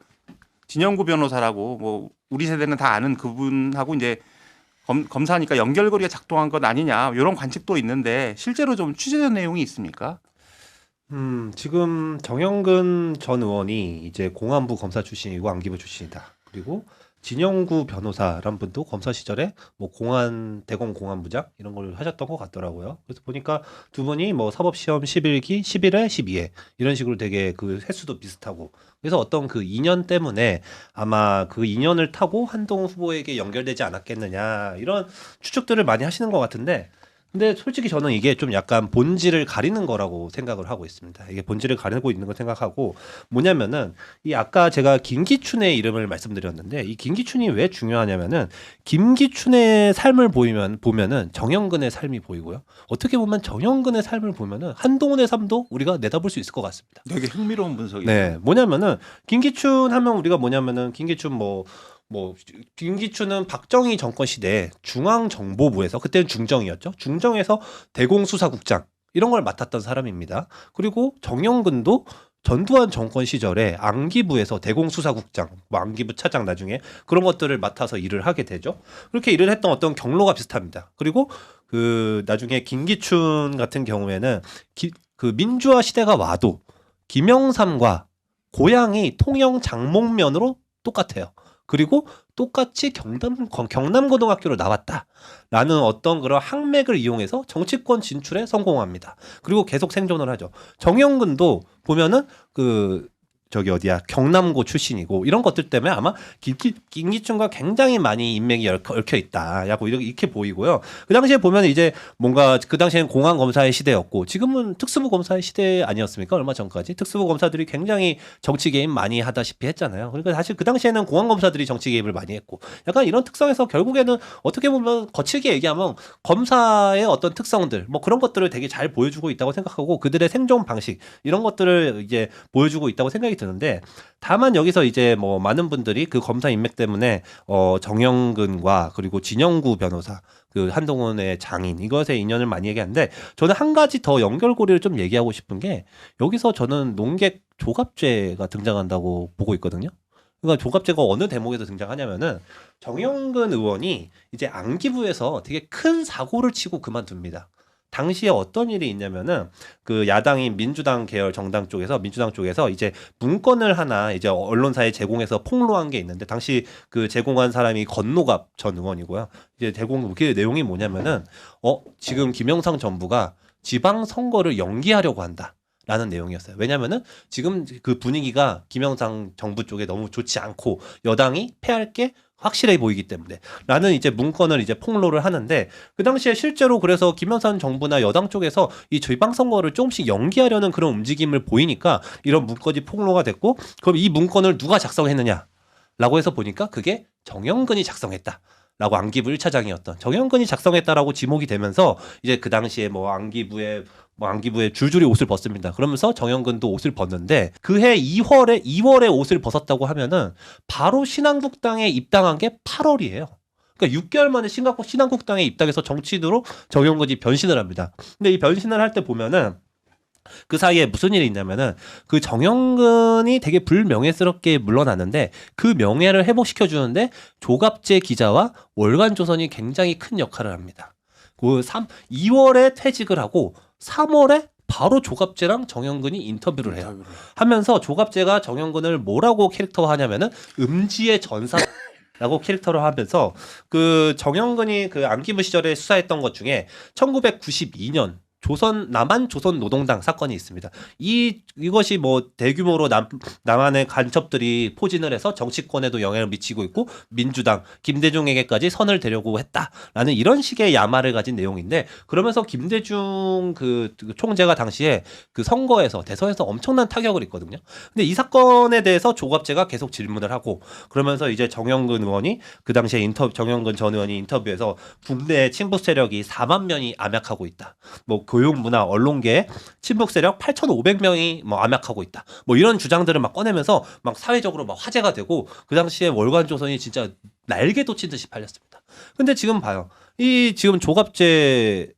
진영구 변호사라고 뭐 우리 세대는 다 아는 그분하고 이제 검사니까 연결고리가 작동한 것 아니냐 이런 관측도 있는데 실제로 좀 취재된 내용이 있습니까? 지금 정영근 전 의원이 이제 공안부 검사 출신이고 안기부 출신이다. 그리고 진영구 변호사란 분도 검사 시절에 뭐 대검 공안부장 이런 걸 하셨던 것 같더라고요. 그래서 보니까 두 분이 뭐 사법시험 11기, 11회, 12회 이런 식으로 되게 그 횟수도 비슷하고 그래서 어떤 그 인연 때문에 아마 그 인연을 타고 한동훈 후보에게 연결되지 않았겠느냐 이런 추측들을 많이 하시는 것 같은데 근데 솔직히 저는 이게 좀 약간 본질을 가리는 거라고 생각을 하고 있습니다. 이게 본질을 가리고 있는 거 생각하고 뭐냐면은 이 아까 제가 김기춘의 이름을 말씀드렸는데 이 김기춘이 왜 중요하냐면은 김기춘의 삶을 보면은 정영근의 삶이 보이고요. 어떻게 보면 정영근의 삶을 보면은 한동훈의 삶도 우리가 내다볼 수 있을 것 같습니다. 되게 흥미로운 분석이에요. 네, 뭐냐면은 김기춘 하면 우리가 뭐냐면은 김기춘 김기춘은 박정희 정권 시대에 중앙정보부에서 그때는 중정이었죠. 중정에서 대공수사국장 이런 걸 맡았던 사람입니다. 그리고 정영근도 전두환 정권 시절에 안기부에서 대공수사국장, 안기부 차장 나중에 그런 것들을 맡아서 일을 하게 되죠. 그렇게 일을 했던 어떤 경로가 비슷합니다. 그리고 그 나중에 김기춘 같은 경우에는 그 민주화 시대가 와도 김영삼과 고향이 통영 장목면으로 똑같아요. 그리고 똑같이 경남고등학교를 나왔다라는 어떤 그런 항맥을 이용해서 정치권 진출에 성공합니다. 그리고 계속 생존을 하죠. 정영근도 보면은 저기 어디야 경남고 출신이고 이런 것들 때문에 아마 김기춘과 굉장히 많이 인맥이 얽혀 있다. 야구 이렇게 보이고요. 그 당시에 보면 이제 뭔가 그 당시에는 공안 검사의 시대였고 지금은 특수부 검사의 시대 아니었습니까? 얼마 전까지 특수부 검사들이 굉장히 정치 개입 많이 하다시피 했잖아요. 그러니까 사실 그 당시에는 공안 검사들이 정치 개입을 많이 했고 약간 이런 특성에서 결국에는 어떻게 보면 거칠게 얘기하면 검사의 어떤 특성들 뭐 그런 것들을 되게 잘 보여주고 있다고 생각하고 그들의 생존 방식 이런 것들을 이제 보여주고 있다고 생각이 드는데 다만 여기서 이제 뭐 많은 분들이 그 검사 인맥 때문에 정영근과 그리고 진영구 변호사 그 한동훈의 장인 이것에 인연을 많이 얘기하는데 저는 한 가지 더 연결고리를 좀 얘기하고 싶은 게 여기서 저는 농객 조갑죄가 등장한다고 보고 있거든요. 그러니까 조갑죄가 어느 대목에서 등장하냐면은 정영근 의원이 이제 안기부에서 되게 큰 사고를 치고 그만둡니다. 당시에 어떤 일이 있냐면은 그 야당인 민주당 계열 민주당 쪽에서 이제 문건을 하나 이제 언론사에 제공해서 폭로한 게 있는데 당시 그 제공한 사람이 건노갑 전 의원이고요. 이제 그 내용이 뭐냐면은 지금 김영삼 정부가 지방 선거를 연기하려고 한다. 라는 내용이었어요. 왜냐면은 지금 그 분위기가 김영삼 정부 쪽에 너무 좋지 않고 여당이 패할 게 확실해 보이기 때문에 라는 이제 문건을 이제 폭로를 하는데 그 당시에 실제로 그래서 김영삼 정부나 여당 쪽에서 이 지방선거를 조금씩 연기하려는 그런 움직임을 보이니까 이런 문건이 폭로가 됐고 그럼 이 문건을 누가 작성했느냐라고 해서 보니까 그게 정영근이 작성했다. 라고 안기부 1차장이었던 정영근이 작성했다라고 지목이 되면서 이제 그 당시에 안기부에 줄줄이 옷을 벗습니다. 그러면서 정영근도 옷을 벗는데 그해 2월에 옷을 벗었다고 하면은 바로 신한국당에 입당한 게 8월이에요. 그러니까 6개월 만에 신한국당에 입당해서 정치인으로 정영근이 변신을 합니다. 근데 이 변신을 할 때 보면은 그 사이에 무슨 일이 있냐면은 그 정영근이 되게 불명예스럽게 물러났는데 그 명예를 회복시켜 주는데 조갑재 기자와 월간조선이 굉장히 큰 역할을 합니다. 2월에 퇴직을 하고 3월에 바로 조갑재랑 정영근이 인터뷰를 해요. 하면서 조갑재가 정영근을 뭐라고 캐릭터화하냐면은 음지의 전사라고 캐릭터를 하면서 그 정영근이 그 안기부 시절에 수사했던 것 중에 1992년 남한 조선 노동당 사건이 있습니다. 이것이 뭐 대규모로 남한의 간첩들이 포진을 해서 정치권에도 영향을 미치고 있고 민주당 김대중에게까지 선을 대려고 했다라는 이런 식의 야마를 가진 내용인데 그러면서 김대중 그 총재가 당시에 그 대선에서 엄청난 타격을 입거든요. 근데 이 사건에 대해서 조갑재가 계속 질문을 하고 그러면서 이제 정영근 의원이 그 당시에 정영근 전 의원이 인터뷰에서 국내 친북 세력이 4만 명이 암약하고 있다. 뭐 교육 문화 언론계에 친북 세력 8,500명이 뭐 암약하고 있다. 뭐 이런 주장들을 막 꺼내면서 막 사회적으로 막 화제가 되고 그 당시에 월간조선이 진짜 날개 돋친 듯이 팔렸습니다. 근데 지금 봐요. 지금 조갑재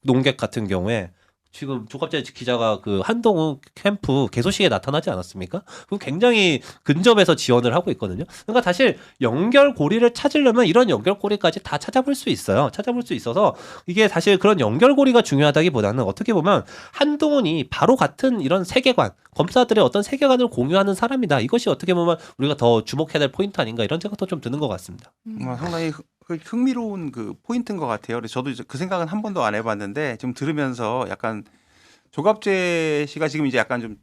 농객 같은 경우에 지금 조갑재 기자가 그 한동훈 캠프 개소식에 나타나지 않았습니까? 그 굉장히 근접해서 지원을 하고 있거든요. 그러니까 사실 연결고리를 찾으려면 이런 연결고리까지 다 찾아볼 수 있어요. 찾아볼 수 있어서 이게 사실 그런 연결고리가 중요하다기보다는 어떻게 보면 한동훈이 바로 같은 이런 세계관, 검사들의 어떤 세계관을 공유하는 사람이다. 이것이 어떻게 보면 우리가 더 주목해야 될 포인트 아닌가 이런 생각도 좀 드는 것 같습니다. 상당히 흥미로운 그 포인트인 것 같아요. 그래서 저도 그 생각은 한 번도 안 해봤는데 지금 들으면서 약간 조갑재 씨가 지금 이제 약간 좀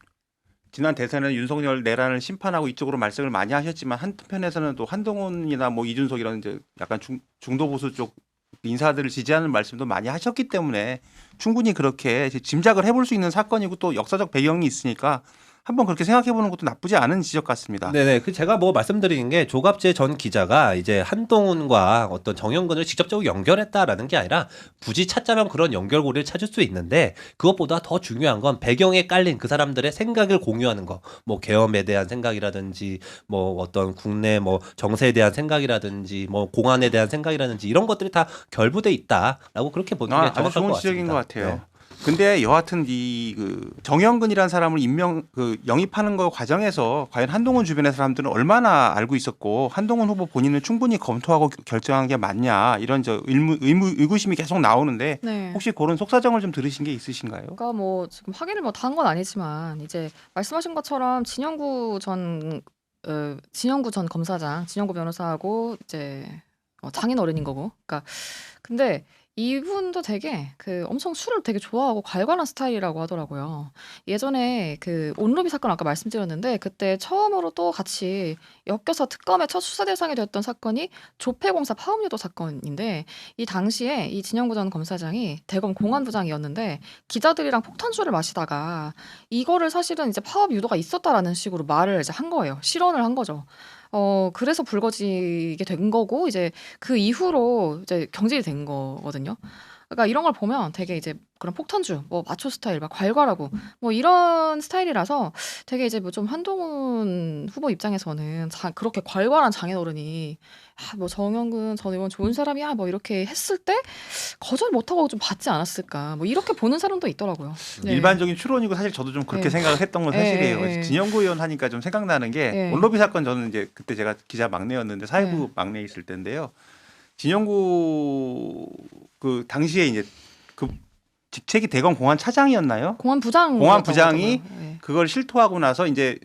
지난 대선에는 윤석열 내란을 심판하고 이쪽으로 말씀을 많이 하셨지만 한편에서는 또 한동훈이나 뭐 이준석 이런 이제 약간 중도 보수 쪽 인사들을 지지하는 말씀도 많이 하셨기 때문에 충분히 그렇게 짐작을 해볼 수 있는 사건이고 또 역사적 배경이 있으니까 한번 그렇게 생각해보는 것도 나쁘지 않은 지적 같습니다. 네네. 제가 뭐 말씀드리는 게 조갑재 전 기자가 이제 한동훈과 어떤 정영근을 직접적으로 연결했다라는 게 아니라 굳이 찾자면 그런 연결고리를 찾을 수 있는데 그것보다 더 중요한 건 배경에 깔린 그 사람들의 생각을 공유하는 거. 뭐 계엄에 대한 생각이라든지 뭐 어떤 국내 뭐 정세에 대한 생각이라든지 뭐 공안에 대한 생각이라든지 이런 것들이 다 결부돼 있다라고 그렇게 보는 게 정확할 것 같습니다. 좋은 지적인 것 같아요. 네. 근데 여하튼 이 그 정영근이라는 사람을 영입하는 거 과정에서 과연 한동훈 주변의 사람들은 얼마나 알고 있었고 한동훈 후보 본인은 충분히 검토하고 결정한 게 맞냐 이런 의구심이 계속 나오는데 네. 혹시 그런 속사정을 좀 들으신 게 있으신가요? 그러니까 뭐 지금 확인을 뭐 다 한 건 아니지만 이제 말씀하신 것처럼 진영구 전 검사장, 진영구 변호사하고 이제 장인어른인 거고. 그러니까 근데 이분도 되게 엄청 술을 되게 좋아하고 괄괄한 스타일이라고 하더라고요. 예전에 온로비 사건 아까 말씀드렸는데 그때 처음으로 또 같이 엮여서 특검의 첫 수사 대상이 됐던 사건이 조폐공사 파업유도 사건인데 이 당시에 이 진영구 전 검사장이 대검 공안부장이었는데 기자들이랑 폭탄주를 마시다가 이거를 사실은 이제 파업 유도가 있었다라는 식으로 말을 이제 한 거예요. 실언을 한 거죠. 그래서 불거지게 된 거고 이제 그 이후로 이제 경질이 된 거거든요. 그러니까 이런 걸 보면 되게 이제 그런 폭탄주, 뭐 마초 스타일, 막 괄괄하고 뭐 이런 스타일이라서 되게 이제 뭐 좀 한동훈 후보 입장에서는 그렇게 괄괄한 장인어른이 뭐 정영근 전 의원 좋은 사람이야 뭐 이렇게 했을 때 거절 못하고 좀 받지 않았을까 뭐 이렇게 보는 사람도 있더라고요. 네. 일반적인 추론이고 사실 저도 좀 그렇게 네. 생각을 했던 건 사실이에요. 네, 네. 진영구 의원 하니까 좀 생각나는 게 네. 온로비 사건 저는 이제 그때 제가 기자 막내였는데 사회부 네. 막내 있을 때인데요. 진영구 그 당시에 이제 그 직책이 대검 공안 차장이었나요? 공안부장이 네. 그걸 실토하고 나서 이제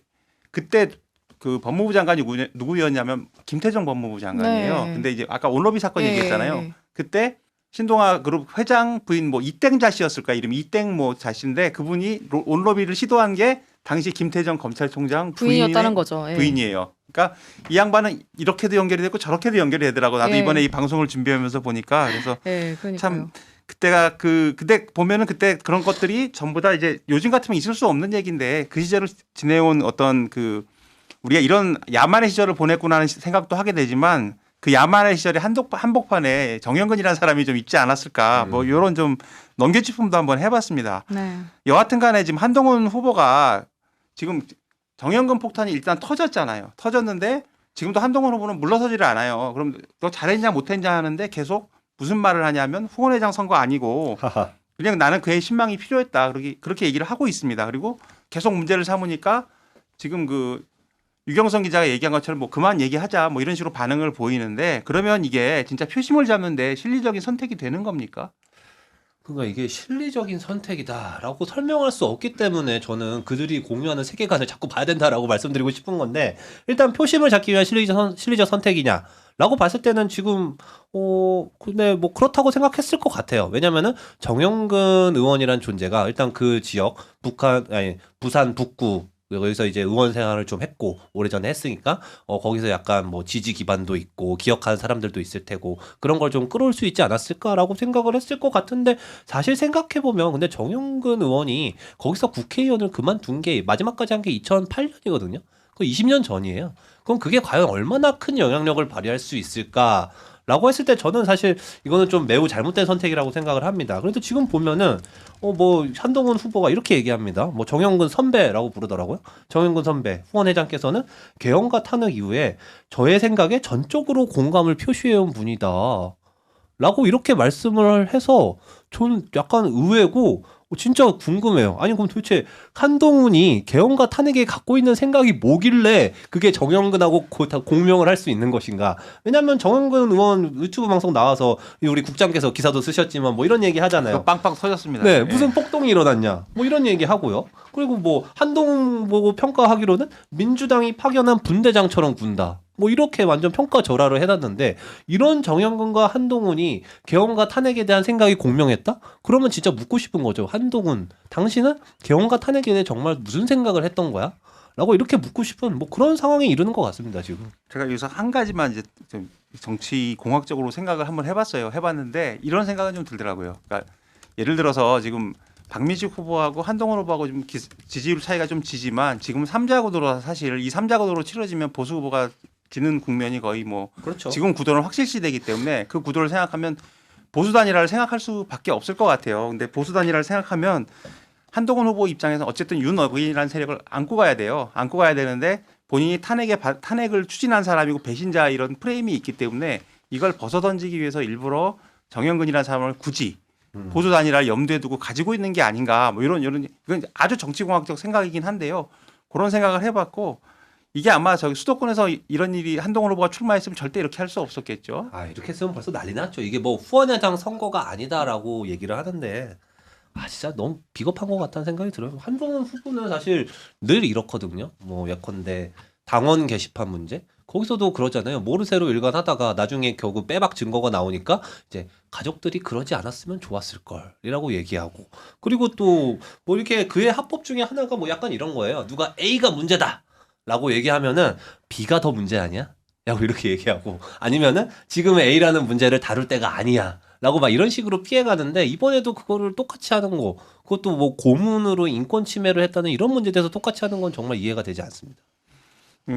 그때 그 법무부 장관이 누구였냐면 김태정 법무부 장관이에요. 네. 근데 이제 아까 온로비 사건 네. 얘기했잖아요. 그때 신동아 그룹 회장 부인 뭐 이땡자 씨였을까 이름이 이땡 뭐 자씨인데 그분이 온로비를 시도한 게 당시 김태정 검찰총장 부인이었다는 거죠. 예. 부인이에요. 그러니까 이 양반은 이렇게도 연결이 됐고 저렇게도 연결이 되더라고. 나도 예. 이번에 이 방송을 준비하면서 보니까 그래서 네, 그러니까요. 참 그때가 그때 보면은 그때 그런 것들이 전부 다 이제 요즘 같으면 있을 수 없는 얘기인데 그 시절을 지내온 어떤 우리가 이런 야만의 시절을 보냈구나는 생각도 하게 되지만 그 야만의 시절에 한복판에 정영근이라는 사람이 좀 있지 않았을까 뭐 이런 좀 넘겨짚음도 한번 해봤습니다. 네. 여하튼간에 지금 한동훈 후보가 지금 정영근 폭탄이 일단 터졌잖아요. 터졌는데 지금도 한동훈 후보는 물러서지를 않아요. 그럼 너 잘했냐 못했냐 하는데 계속 무슨 말을 하냐면 후원회장 선거 아니고 그냥 나는 그의 신망이 필요했다. 그렇게 얘기를 하고 있습니다. 그리고 계속 문제를 삼으니까 지금 유경선 기자가 얘기한 것처럼 뭐 그만 얘기하자 뭐 이런 식으로 반응을 보이는데 그러면 이게 진짜 표심을 잡는데 실리적인 선택이 되는 겁니까? 그러니까 이게 실리적인 선택이다라고 설명할 수 없기 때문에 저는 그들이 공유하는 세계관을 자꾸 봐야 된다라고 말씀드리고 싶은 건데 일단 표심을 잡기 위한 실리적 선택이냐라고 봤을 때는 지금 근데 뭐 그렇다고 생각했을 것 같아요. 왜냐면은 정영근 의원이란 존재가 일단 그 지역 부산 북구 여기서 이제 의원 생활을 좀 했고 오래전에 했으니까 거기서 약간 뭐 지지 기반도 있고 기억하는 사람들도 있을 테고 그런 걸 좀 끌어올 수 있지 않았을까라고 생각을 했을 것 같은데 사실 생각해보면 근데 정영근 의원이 거기서 국회의원을 그만둔 게 마지막까지 한 게 2008년이거든요. 그 20년 전이에요. 그럼 그게 과연 얼마나 큰 영향력을 발휘할 수 있을까? 라고 했을 때 저는 사실 이거는 좀 매우 잘못된 선택이라고 생각을 합니다. 그런데 지금 보면은 뭐 한동훈 후보가 이렇게 얘기합니다. 뭐 정영근 선배라고 부르더라고요. 정영근 선배 후원회장께서는 개헌과 탄핵 이후에 저의 생각에 전적으로 공감을 표시해온 분이다. 라고 이렇게 말씀을 해서 저는 약간 의외고 진짜 궁금해요. 아니 그럼 도대체 한동훈이 개헌과 탄핵에 갖고 있는 생각이 뭐길래 그게 정영근하고 공명을 할 수 있는 것인가? 왜냐하면 정영근 의원 유튜브 방송 나와서 우리 국장께서 기사도 쓰셨지만 뭐 이런 얘기 하잖아요. 빵빵 터졌습니다. 네, 무슨 폭동이 일어났냐? 뭐 이런 얘기 하고요. 그리고 뭐 한동훈 보고 평가하기로는 민주당이 파견한 분대장처럼 군다. 뭐 이렇게 완전 평가절하를 해놨는데 이런 정영근과 한동훈이 개헌과 탄핵에 대한 생각이 공명했다? 그러면 진짜 묻고 싶은 거죠. 한동훈, 당신은 개헌과 탄핵에 대해 정말 무슨 생각을 했던 거야? 라고 이렇게 묻고 싶은 뭐 그런 상황에 이르는 것 같습니다. 지금. 제가 여기서 한 가지만 이제 좀 정치 공학적으로 생각을 한번 해봤어요. 해봤는데 이런 생각은 좀 들더라고요. 그러니까 예를 들어서 지금 박민식 후보하고 한동훈 후보하고 좀 지지율 차이가 좀 지지만 지금 3자 구도로 사실 이 3자 구도로 치러지면 보수 후보가 지는 국면이 거의 뭐 그렇죠. 지금 구도는 확실시되기 때문에 그 구도를 생각하면 보수 단일화를 생각할 수밖에 없을 것 같아요. 근데 보수 단일화를 생각하면 한동훈 후보 입장에서는 어쨌든 윤어근이라는 세력을 안고 가야 돼요. 안고 가야 되는데 본인이 탄핵을 추진한 사람이고 배신자 이런 프레임이 있기 때문에 이걸 벗어던지기 위해서 일부러 정영근이라는 사람을 굳이 보수 단일화를 염두에 두고 가지고 있는 게 아닌가 뭐 이런 이건 아주 정치공학적 생각이긴 한데요. 그런 생각을 해봤고 이게 아마 저기 수도권에서 이런 일이 한동훈 후보가 출마했으면 절대 이렇게 할 수 없었겠죠. 아 이렇게 했으면 벌써 난리 났죠. 이게 뭐 후원회장 선거가 아니다라고 얘기를 하는데 진짜 너무 비겁한 것 같다는 생각이 들어요. 한동훈 후보는 사실 늘 이렇거든요. 뭐 예컨대 당원 게시판 문제 거기서도 그러잖아요. 모르쇠로 일관하다가 나중에 결국 빼박 증거가 나오니까 이제 가족들이 그러지 않았으면 좋았을 걸이라고 얘기하고 그리고 또 뭐 이렇게 그의 합법 중에 하나가 뭐 약간 이런 거예요. 누가 A가 문제다라고 얘기하면은 B가 더 문제 아니야? 라고 이렇게 얘기하고 아니면은 지금 A라는 문제를 다룰 때가 아니야. 라고 막 이런 식으로 피해가는데 이번에도 그거를 똑같이 하는 거 그것도 뭐 고문으로 인권 침해를 했다는 이런 문제에 대해서 똑같이 하는 건 정말 이해가 되지 않습니다.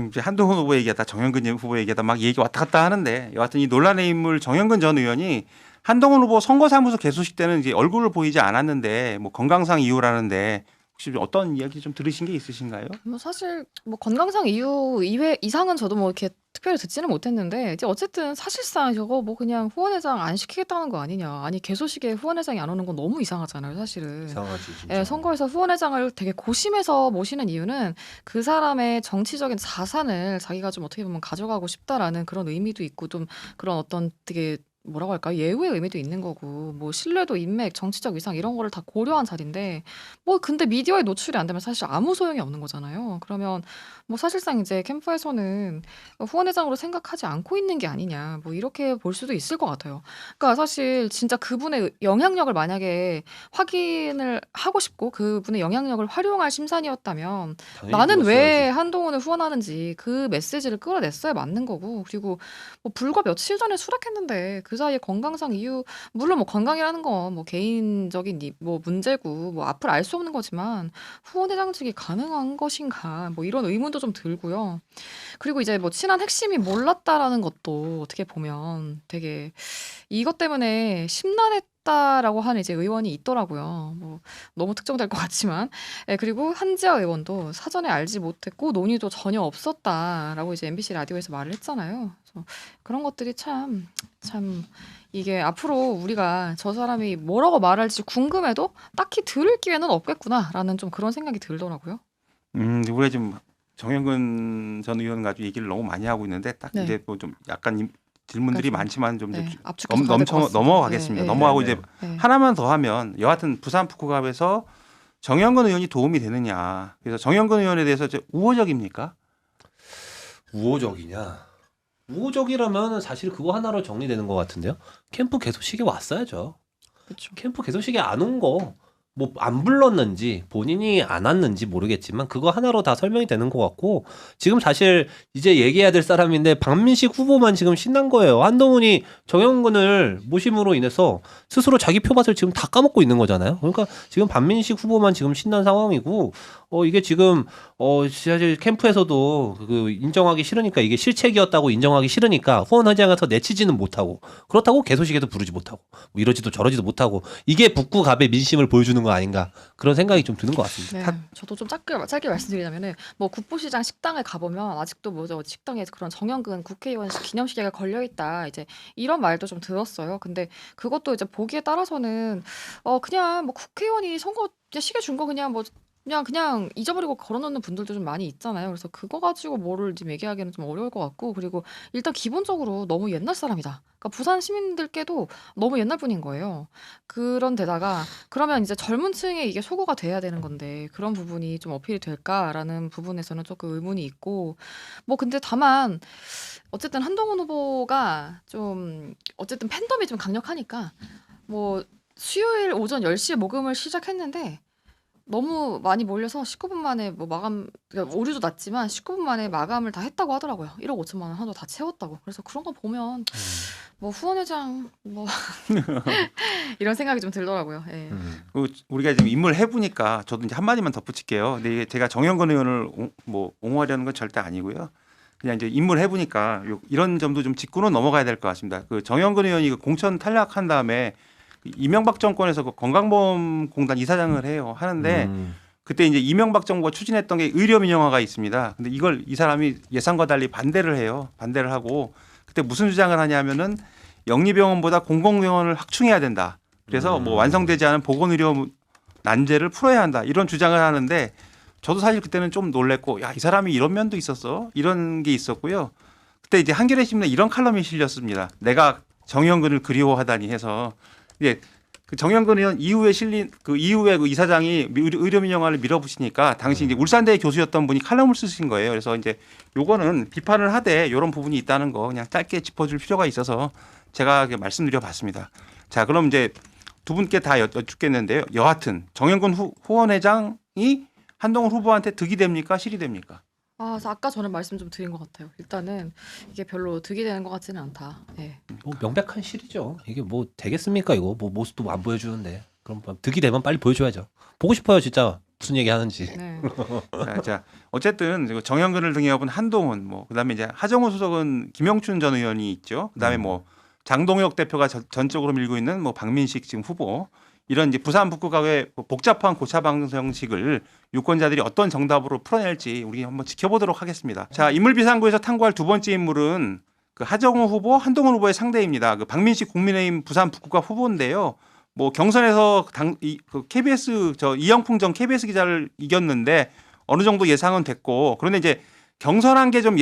이제 한동훈 후보 얘기하다 정영근 후보 얘기하다 막 얘기 왔다 갔다 하는데 여하튼 이 논란의 인물 정영근 전 의원이 한동훈 후보 선거사무소 개소식 때는 이제 얼굴을 보이지 않았는데 뭐 건강상 이유라는데 혹시 어떤 이야기 좀 들으신 게 있으신가요? 뭐 사실 뭐 건강상 이유 이외 이상은 저도 뭐 이렇게 특별히 듣지는 못했는데 이제 어쨌든 사실상 저거 뭐 그냥 후원회장 안 시키겠다는 거 아니냐. 아니 개소식에 후원회장이 안 오는 건 너무 이상하잖아요, 사실은. 이상하지 진짜. 예, 선거에서 후원회장을 되게 고심해서 모시는 이유는 그 사람의 정치적인 자산을 자기가 좀 어떻게 보면 가져가고 싶다라는 그런 의미도 있고 좀 그런 어떤 되게 뭐라고 할까요? 예우의 의미도 있는 거고 뭐 신뢰도 인맥, 정치적 위상 이런 거를 다 고려한 자리인데 뭐 근데 미디어에 노출이 안 되면 사실 아무 소용이 없는 거잖아요. 그러면 뭐 사실상 이제 캠프에서는 후원회장으로 생각하지 않고 있는 게 아니냐 뭐 이렇게 볼 수도 있을 것 같아요. 그러니까 사실 진짜 그분의 영향력을 만약에 확인을 하고 싶고 그분의 영향력을 활용할 심산이었다면 나는 왜 한동훈을 후원하는지 그 메시지를 끌어냈어야 맞는 거고 그리고 뭐 불과 며칠 전에 수락했는데 그 사이에 건강상 이유 물론 뭐 건강이라는 건 뭐 개인적인 뭐 문제고 뭐 앞을 알 수 없는 거지만 후원회장직이 가능한 것인가 뭐 이런 의문도 좀 들고요. 그리고 이제 뭐 친한 핵심이 몰랐다라는 것도 어떻게 보면 되게 이것 때문에 심란했다라고 하는 이제 의원이 있더라고요. 뭐 너무 특정될 것 같지만 그리고 한지아 의원도 사전에 알지 못했고 논의도 전혀 없었다라고 이제 MBC 라디오에서 말을 했잖아요. 그래서 그런 것들이 참 이게 앞으로 우리가 저 사람이 뭐라고 말할지 궁금해도 딱히 들을 기회는 없겠구나라는 좀 그런 생각이 들더라고요. 우리가 지금 정영근 전 의원 가지고 얘기를 너무 많이 하고 있는데 딱 네. 이제 뭐 좀 약간 질문들이 그러니까 많지만 좀 이제 압축해서 가야 될것 같습니다. 넘어가겠습니다. 네, 넘어가고 네, 이제 네. 하나만 더 하면 여하튼 부산 북구갑에서 정영근 의원이 도움이 되느냐. 그래서 정영근 의원에 대해서 이제 우호적입니까? 우호적이냐? 우호적이라면 사실 그거 하나로 정리되는 것 같은데요. 캠프 개소식에 왔어야죠. 그렇죠. 캠프 개소식에 안 온 거 뭐 안 불렀는지 본인이 안 왔는지 모르겠지만 그거 하나로 다 설명이 되는 것 같고 지금 사실 이제 얘기해야 될 사람인데 박민식 후보만 지금 신난 거예요. 한동훈이 정영근을 모심으로 인해서 스스로 자기 표밭을 지금 다 까먹고 있는 거잖아요. 그러니까 지금 박민식 후보만 지금 신난 상황이고 이게 지금 사실 캠프에서도 그 인정하기 싫으니까 이게 실책이었다고 인정하기 싫으니까 후원회장에서 내치지는 못하고 그렇다고 개소식에도 부르지 못하고 뭐 이러지도 저러지도 못하고 이게 북구갑의 민심을 보여주는 거 아닌가 그런 생각이 좀 드는 것 같습니다. 네, 저도 좀 짧게 말씀드리자면은 뭐 국부시장 식당에 가보면 아직도 뭐죠 식당에 그런 정영근 국회의원 기념시계가 걸려 있다 이제 이런 말도 좀 들었어요. 근데 그것도 이제 보기에 따라서는 그냥 뭐 국회의원이 선거 시계 준 거 그냥 잊어버리고 걸어놓는 분들도 좀 많이 있잖아요. 그래서 그거 가지고 뭐를 지금 얘기하기는 좀 어려울 것 같고 그리고 일단 기본적으로 너무 옛날 사람이다. 그러니까 부산 시민들께도 너무 옛날 분인 거예요. 그런 데다가 그러면 이제 젊은 층에 이게 소구가 돼야 되는 건데 그런 부분이 좀 어필이 될까라는 부분에서는 조금 의문이 있고 뭐 근데 다만 어쨌든 한동훈 후보가 좀 어쨌든 팬덤이 좀 강력하니까 뭐 수요일 오전 10시에 모금을 시작했는데 너무 많이 몰려서 19분 만에 뭐 그러니까 오류도 났지만 19분 만에 마감을 다 했다고 하더라고요. 1억 5천만 원 한도 다 채웠다고. 그래서 그런 거 보면 뭐 후원회장 뭐 이런 생각이 좀 들더라고요. 예. 우리가 지금 인물 해보니까 저도 이제 한마디만 덧붙일게요. 근데 이게 제가 정영근 의원을 뭐 옹호하려는 건 절대 아니고요. 그냥 이제 인물 해보니까 이런 점도 좀 짚고는 넘어가야 될 것 같습니다. 그 정영근 의원이 그 공천 탈락한 다음에 이명박 정권에서 그 건강보험공단 이사장을 하는데 그때 이제 이명박 정부가 추진했던 게 의료민영화가 있습니다. 근데 이걸 이 사람이 예상과 달리 반대를 해요. 반대를 하고 그때 무슨 주장을 하냐면은 영리병원보다 공공병원을 확충해야 된다. 그래서 뭐 완성되지 않은 보건의료 난제를 풀어야 한다 이런 주장을 하는데 저도 사실 그때는 좀 놀랬고 야, 이 사람이 이런 면도 있었어 이런 게 있었고요. 그때 이제 한겨레 신문에 이런 칼럼이 실렸습니다. 내가 정영근을 그리워하다니 해서 이제 그 정영근 의원 이후에 실린 그 이후에 그 이사장이 의료민영화를 밀어붙이니까 당시 이제 울산대 교수였던 분이 칼럼을 쓰신 거예요. 그래서 이제 요거는 비판을 하되 이런 부분이 있다는 거 그냥 짧게 짚어줄 필요가 있어서 제가 말씀드려봤습니다. 자, 그럼 이제 두 분께 다 여쭙겠는데요. 여하튼 정영근 후원회장이 한동훈 후보한테 득이 됩니까? 실이 됩니까? 그래서 아까 저는 말씀 좀 드린 것 같아요. 일단은 이게 별로 득이 되는 것 같지는 않다. 예. 뭐 명백한 실이죠. 이게 뭐 되겠습니까 이거? 뭐 모습도 안 보여주는데. 그럼 득이 되면 빨리 보여줘야죠. 보고 싶어요 진짜 무슨 얘기 하는지. 네. 자, 어쨌든 정영근을 등에 업은 한동훈, 뭐 그다음에 이제 하정우 수석은 김영춘 전 의원이 있죠. 그다음에 뭐 장동혁 대표가 전적으로 밀고 있는 뭐 박민식 지금 후보 이런 이제 부산 북구갑의 복잡한 고차 방정식을 유권자들이 어떤 정답으로 풀어낼지 우리 한번 지켜보도록 하겠습니다. 자, 인물비상구에서 탐구할 두 번째 인물은 그 하정우 후보, 한동훈 후보의 상대입니다. 그 박민식 국민의힘 부산 북구갑 후보인데요. 뭐 경선에서 그 KBS 이영풍 전 KBS 기자를 이겼는데 어느 정도 예상은 됐고 그런데 이제 경선한 게 좀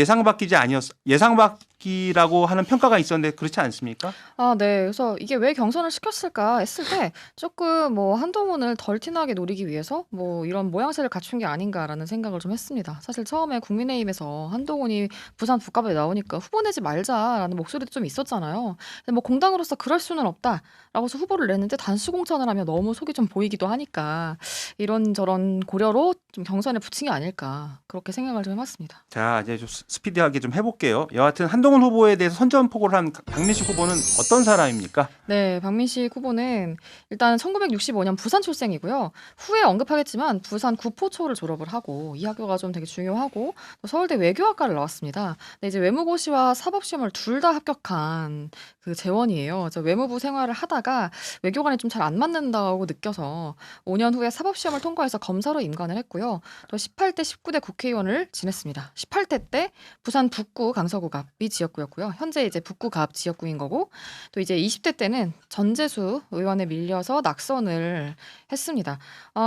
예상받기라고 하는 평가가 있었는데 그렇지 않습니까? 네. 그래서 이게 왜 경선을 시켰을까 했을 때 조금 뭐 한동훈을 덜 티나게 노리기 위해서 뭐 이런 모양새를 갖춘 게 아닌가라는 생각을 좀 했습니다. 사실 처음에 국민의힘에서 한동훈이 부산 북갑에 나오니까 후보 내지 말자라는 목소리도 좀 있었잖아요. 근데 뭐 공당으로서 그럴 수는 없다라고 해서 후보를 냈는데 단수 공천을 하면 너무 속이 좀 보이기도 하니까 이런저런 고려로 좀 경선에 붙인 게 아닐까 그렇게 생각을 좀 해봤습니다. 자, 이제 좀 스피디하게 좀 해볼게요. 여하튼 한동훈 후보에 대해서 선전포고를 한 박민식 후보는 어떤 사람입니까? 네, 박민식 후보는 일단 1965년 부산 출생이고요. 후에 언급하겠지만 부산 구포초를 졸업을 하고 이 학교가 좀 되게 중요하고 또 서울대 외교학과를 나왔습니다. 근데 이제 외무고시와 사법시험을 둘 다 합격한 그 재원이에요. 저 외무부 생활을 하다가 외교관이 좀 잘 안 맞는다고 느껴서 5년 후에 사법시험을 통과해서 검사로 임관을 했고요. 또 18대, 19대 국회의원을 지냈습니다. 18대 때 부산 북구 강서구갑이 지역구였고요. 현재 이제 북구갑 지역구인 거고 또 이제 20대 때는 전재수 의원에 밀려서 낙선을 했습니다.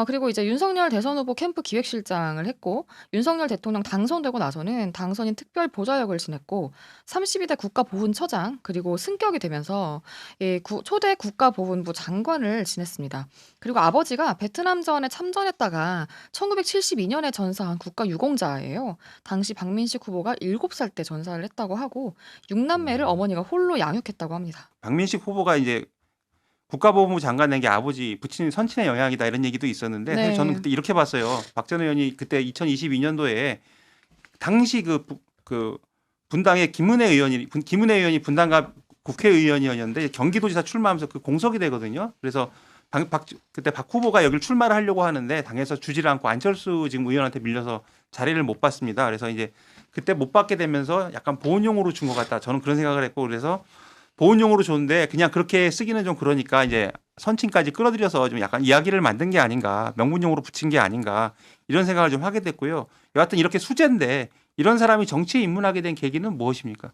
그리고 이제 윤석열 대선 후보 캠프 기획실장을 했고 윤석열 대통령 당선되고 나서는 당선인 특별 보좌역을 지냈고 32대 국가보훈처장 그리고 승격이 되면서 초대 국가보훈부 장관을 지냈습니다. 그리고 아버지가 베트남전에 참전했다가 1972년에 전사한 국가유공자예요. 당시 박민식 후보가 7살 때 전사를 했다고 하고 6남매를 어머니가 홀로 양육했다고 합니다. 박민식 후보가 이제 국가보훈부 장관 낸 게 아버지 부친 선친의 영향이다 이런 얘기도 있었는데 사실 네. 저는 그때 이렇게 봤어요. 박 전 의원이 그때 2022년도에 당시 그 분당의 김은혜 의원이 분당갑 국회의원이었는데 경기도지사 출마하면서 그 공석이 되거든요. 그래서 그때 박 후보가 여기를 출마를 하려고 하는데 당에서 주지를 않고 안철수 지금 의원한테 밀려서 자리를 못 받습니다. 그래서 이제 그때 못 받게 되면서 약간 보훈용으로 준 것 같다. 저는 그런 생각을 했고 그래서 보훈용으로 줬는데 그냥 그렇게 쓰기는 좀 그러니까 이제 선친까지 끌어들여서 좀 약간 이야기를 만든 게 아닌가 명분용으로 붙인 게 아닌가 이런 생각을 좀 하게 됐고요. 여하튼 이렇게 수재인데 이런 사람이 정치에 입문하게 된 계기는 무엇입니까?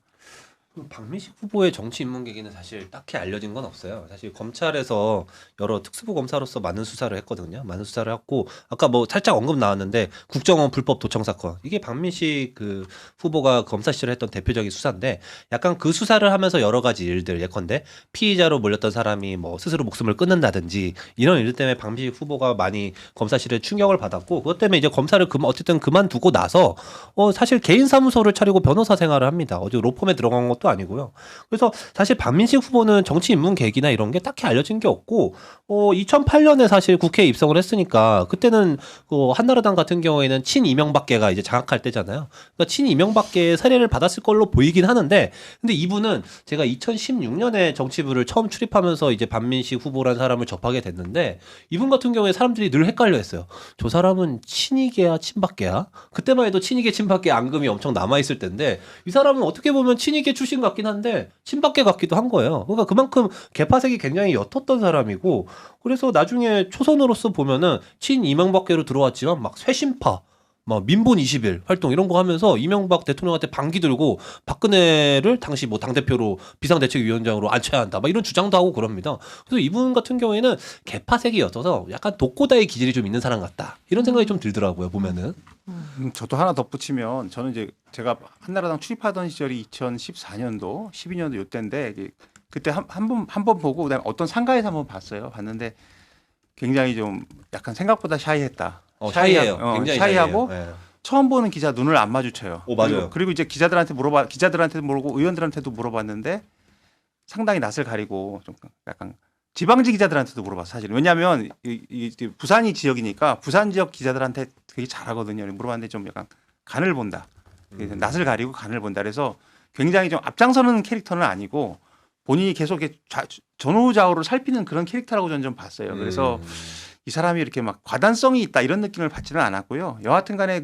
박민식 후보의 정치 입문 계기는 사실 딱히 알려진 건 없어요. 사실 검찰에서 여러 특수부 검사로서 많은 수사를 했거든요. 많은 수사를 했고 아까 뭐 살짝 언급 나왔는데 국정원 불법 도청 사건 이게 박민식 그 후보가 검사 시절에 했던 대표적인 수사인데 약간 그 수사를 하면서 여러 가지 일들 예컨대 피의자로 몰렸던 사람이 뭐 스스로 목숨을 끊는다든지 이런 일 때문에 박민식 후보가 많이 검사실에 충격을 받았고 그것 때문에 이제 검사를 어쨌든 그만두고 나서 사실 개인 사무소를 차리고 변호사 생활을 합니다. 어디 로펌에 들어간 것도 아니고요. 그래서 사실 박민식 후보는 정치 입문 계기나 이런 게 딱히 알려진 게 없고 2008년에 사실 국회에 입성을 했으니까 그때는 그 한나라당 같은 경우에는 친이명박계가 이제 장악할 때잖아요. 그러니까 친이명박계의 세례를 받았을 걸로 보이긴 하는데 근데 이분은 제가 2016년에 정치부를 처음 출입하면서 이제 박민식 후보라는 사람을 접하게 됐는데 이분 같은 경우에 사람들이 늘 헷갈려 했어요. 저 사람은 친이계야 친박계야? 그때만 해도 친이계 친박계 앙금이 엄청 남아있을 텐데 이 사람은 어떻게 보면 친이계 출신 같긴 한데 친박계 같기도 한 거예요. 그러니까 그만큼 계파색이 굉장히 옅었던 사람이고 그래서 나중에 초선으로서 보면은 친이명박계로 들어왔지만 막 쇄신파 막 민본 20일 활동 이런 거 하면서 이명박 대통령한테 반기 들고 박근혜를 당시 뭐 당대표로 비상대책위원장으로 앉혀야 한다 막 이런 주장도 하고 그럽니다. 그래서 이분 같은 경우에는 개파색이어서 약간 독고다의 기질이 좀 있는 사람 같다 이런 생각이 좀 들더라고요 보면은. 저도 하나 덧붙이면 저는 이제 제가 한나라당 출입하던 시절이 2014년도, 12년도 요때인데 그때 한 번 보고 그다음에 어떤 상가에서 한번 봤어요. 봤는데 굉장히 좀 약간 생각보다 샤이했다. 샤이해요. 굉장히 샤이하고 샤이해요. 예. 처음 보는 기자 눈을 안 마주쳐요. 오, 맞아요. 그리고 이제 기자들한테도 물어보고 의원들한테도 물어봤는데 상당히 낯을 가리고 좀 약간 지방지 기자들한테도 물어봤어 사실은. 왜냐하면 이 부산이 지역이니까 부산 지역 기자들한테 되게 잘하거든요. 물어봤는데 좀 약간 간을 본다. 낯을 가리고 간을 본다. 그래서 굉장히 좀 앞장서는 캐릭터는 아니고 본인이 계속 이렇게 전후좌우를 살피는 그런 캐릭터라고 저는 좀 봤어요. 그래서 이 사람이 이렇게 막 과단성이 있다 이런 느낌을 받지는 않았고요. 여하튼간에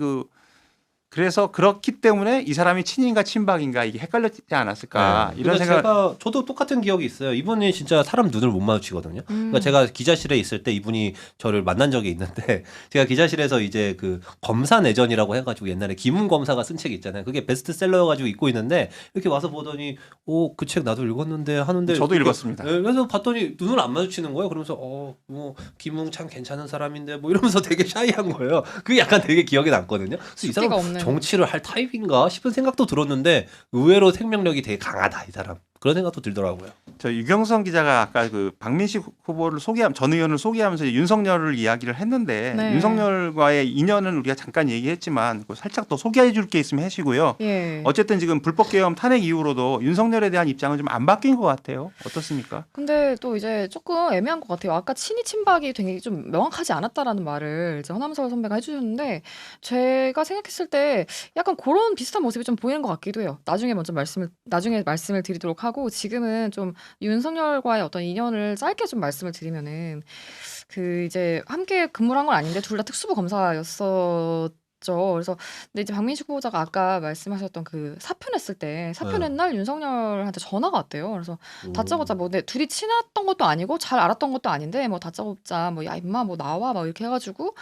그래서 그렇기 때문에 이 사람이 친인가 친박인가 이게 헷갈렸지 않았을까 이런 생각. 저도 똑같은 기억이 있어요. 이분이 진짜 사람 눈을 못 마주치거든요. 그러니까 제가 기자실에 있을 때 이분이 저를 만난 적이 있는데 제가 기자실에서 이제 그 검사 내전이라고 해가지고 옛날에 김훈 검사가 쓴 책이 있잖아요. 그게 베스트셀러여가지고 읽고 있는데 이렇게 와서 보더니 그 책 나도 읽었는데 하는데 저도 읽었습니다. 그래서 봤더니 눈을 안 마주치는 거예요. 그러면서 뭐 김웅 참 괜찮은 사람인데 뭐 이러면서 되게 샤이한 거예요. 그게 약간 되게 기억에 남거든요. 그래서 이 사람 없는. 정치를 할 타입인가 싶은 생각도 들었는데 의외로 생명력이 되게 강하다 이 사람. 그런 생각도 들더라고요. 저 유경선 기자가 아까 그 박민식 후보를 전 의원을 소개하면서 윤석열을 이야기를 했는데 네. 윤석열과의 인연은 우리가 잠깐 얘기했지만 살짝 더 소개해 줄 게 있으면 해주고요. 예. 어쨌든 지금 불법계엄 탄핵 이후로도 윤석열에 대한 입장은 좀 안 바뀐 것 같아요. 어떻습니까? 근데 또 이제 조금 애매한 것 같아요. 아까 친이 친박이 되게 좀 명확하지 않았다라는 말을 이제 허남설 선배가 해주셨는데 제가 생각했을 때 약간 그런 비슷한 모습이 좀 보이는 것 같기도 해요. 나중에 말씀을 드리도록 하고 지금은 좀 윤석열과의 어떤 인연을 짧게 좀 말씀을 드리면은 그 이제 함께 근무를 한 건 아닌데 둘 다 특수부 검사였었죠. 그래서 근데 이제 박민식 후보자가 아까 말씀하셨던 그 사표 냈을 때 사표 낸 날 윤석열한테 전화가 왔대요. 그래서 다짜고짜 뭐 둘이 친했던 것도 아니고 잘 알았던 것도 아닌데 뭐 다짜고짜 뭐 야 임마 뭐 나와 막 이렇게 해가지고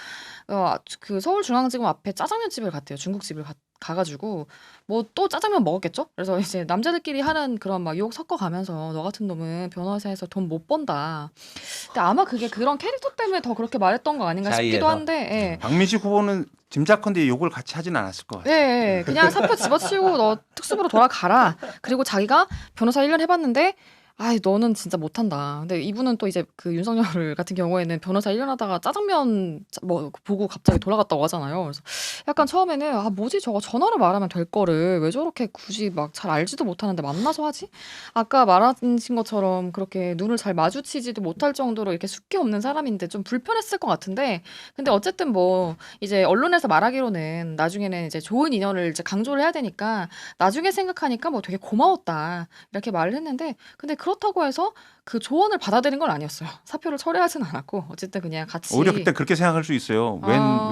그 서울중앙지검 앞에 짜장면 집을 갔대요. 중국집을 가가지고 뭐 또 짜장면 먹었겠죠? 그래서 이제 남자들끼리 하는 그런 막 욕 섞어가면서 너 같은 놈은 변호사에서 돈 못 번다. 근데 아마 그게 그런 캐릭터 때문에 더 그렇게 말했던 거 아닌가 싶기도 샤이해서. 한데 예. 박민식 후보는 짐작컨대 욕을 같이 하진 않았을 것 같아요. 네, 그냥 사표 집어치우고 너 특수부로 돌아가라. 그리고 자기가 변호사 1년 해봤는데 아이 너는 진짜 못한다. 근데 이분은 또 이제 그 윤석열 같은 경우에는 변호사 1년 하다가 짜장면 뭐 보고 갑자기 돌아갔다고 하잖아요. 그래서 약간 처음에는 아 뭐지 저거 전화로 말하면 될 거를 왜 저렇게 굳이 막 잘 알지도 못하는데 만나서 하지? 아까 말하신 것처럼 그렇게 눈을 잘 마주치지도 못할 정도로 이렇게 숫기 없는 사람인데 좀 불편했을 것 같은데 근데 어쨌든 뭐 이제 언론에서 말하기로는 나중에는 이제 좋은 인연을 이제 강조를 해야 되니까 나중에 생각하니까 뭐 되게 고마웠다 이렇게 말을 했는데 근데 그렇다고 해서 그 조언을 받아들인 건 아니었어요. 사표를 철회하진 않았고 어쨌든 그냥 같이 오히려 그때 그렇게 생각할 수 있어요. 뭐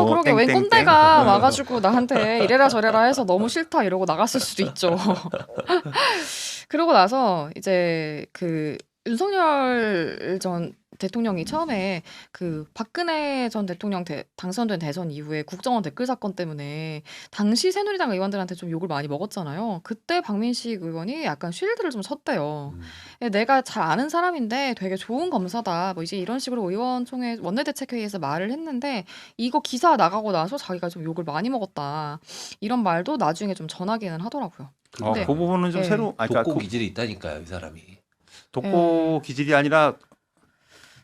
그러게 웬 땡땡땡. 꼰대가 와가지고 나한테 이래라 저래라 해서 너무 싫다 이러고 나갔을 수도 있죠. 그러고 나서 이제 그 윤석열 전 대통령이 처음에 그 박근혜 전 대통령 당선된 대선 이후에 국정원 댓글 사건 때문에 당시 새누리당 의원들한테 좀 욕을 많이 먹었잖아요. 그때 박민식 의원이 약간 쉴드를 좀 섰대요. 내가 잘 아는 사람인데 되게 좋은 검사다. 뭐 이제 이런 식으로 의원총회 원내대책회의에서 말을 했는데 이거 기사 나가고 나서 자기가 좀 욕을 많이 먹었다. 이런 말도 나중에 좀 전하기는 하더라고요. 근데 그 부분은 좀 네. 독고 기질이 있다니까요 이 사람이. 독고 기질이 아니라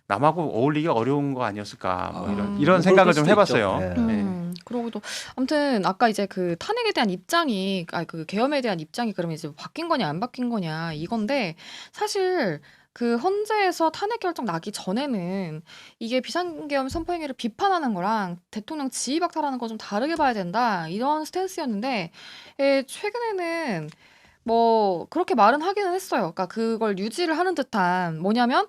남하고 어울리기 어려운 거 아니었을까 뭐 이런 그럴 생각을 좀 수도 해봤어요. 있죠. 네. 그러고도 아무튼 아까 이제 그 탄핵에 대한 입장이 그 계엄에 대한 입장이 그러면 이제 바뀐 거냐 안 바뀐 거냐 이건데 사실 그 헌재에서 탄핵 결정 나기 전에는 이게 비상계엄 선포행위를 비판하는 거랑 대통령 지휘 박탈하는 거 좀 다르게 봐야 된다 이런 스탠스였는데 최근에는 뭐 그렇게 말은 하기는 했어요. 그러니까 그걸 유지를 하는 듯한 뭐냐면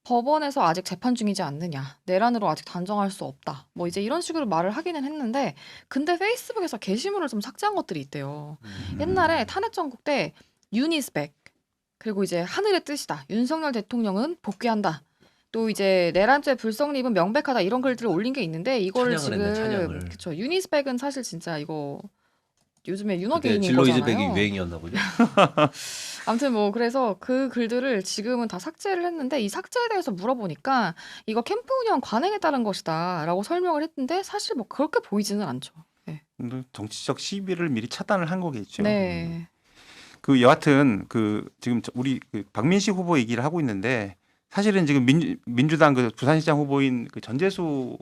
법원에서 아직 재판 중이지 않느냐. 내란으로 아직 단정할 수 없다. 뭐 이제 이런 식으로 말을 하기는 했는데 근데 페이스북에서 게시물을 좀 삭제한 것들이 있대요. 옛날에 탄핵 정국 때 윤 is back. 그리고 이제 하늘의 뜻이다. 윤석열 대통령은 복귀한다. 또 이제 내란죄 불성립은 명백하다 이런 글들을 올린 게 있는데 이거를 찬양을 했네, 지금 찬양을. 그쵸 유니스펙은 사실 진짜 이거 요즘에 그게 윤어게인인 진로이즈백이 거잖아요. 유행이었나 보죠. 아무튼 뭐 그래서 그 글들을 지금은 다 삭제를 했는데 이 삭제에 대해서 물어보니까 이거 캠프 운영 관행에 따른 것이다라고 설명을 했는데 사실 뭐 그렇게 보이지는 않죠. 네. 정치적 시비를 미리 차단을 한 거겠죠. 네. 그 여하튼 그 지금 우리 그 박민식 후보 얘기를 하고 있는데 사실은 지금 민주당 그 부산시장 후보인 그 전재수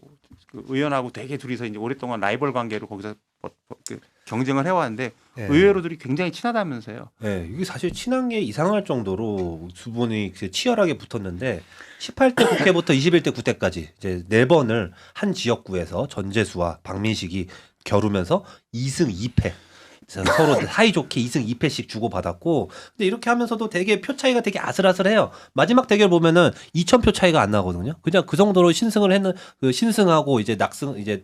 그 의원하고 되게 둘이서 이제 오랫동안 라이벌 관계로 거기서 그 경쟁을 해왔는데 네. 의외로들이 굉장히 친하다면서요. 네, 이게 사실 친한 게 이상할 정도로 두 분이 치열하게 붙었는데 18대 국회부터 21대 국회까지 이제 4번을 한 지역구에서 전재수와 박민식이 겨루면서 2승 2패. 서로 사이좋게 2승 2패씩 주고받았고 근데 이렇게 하면서도 되게 표 차이가 되게 아슬아슬해요. 마지막 대결 보면은 2,000표 차이가 안 나거든요. 그냥 그 정도로 신승을 했는 그 신승하고 이제 낙승 이제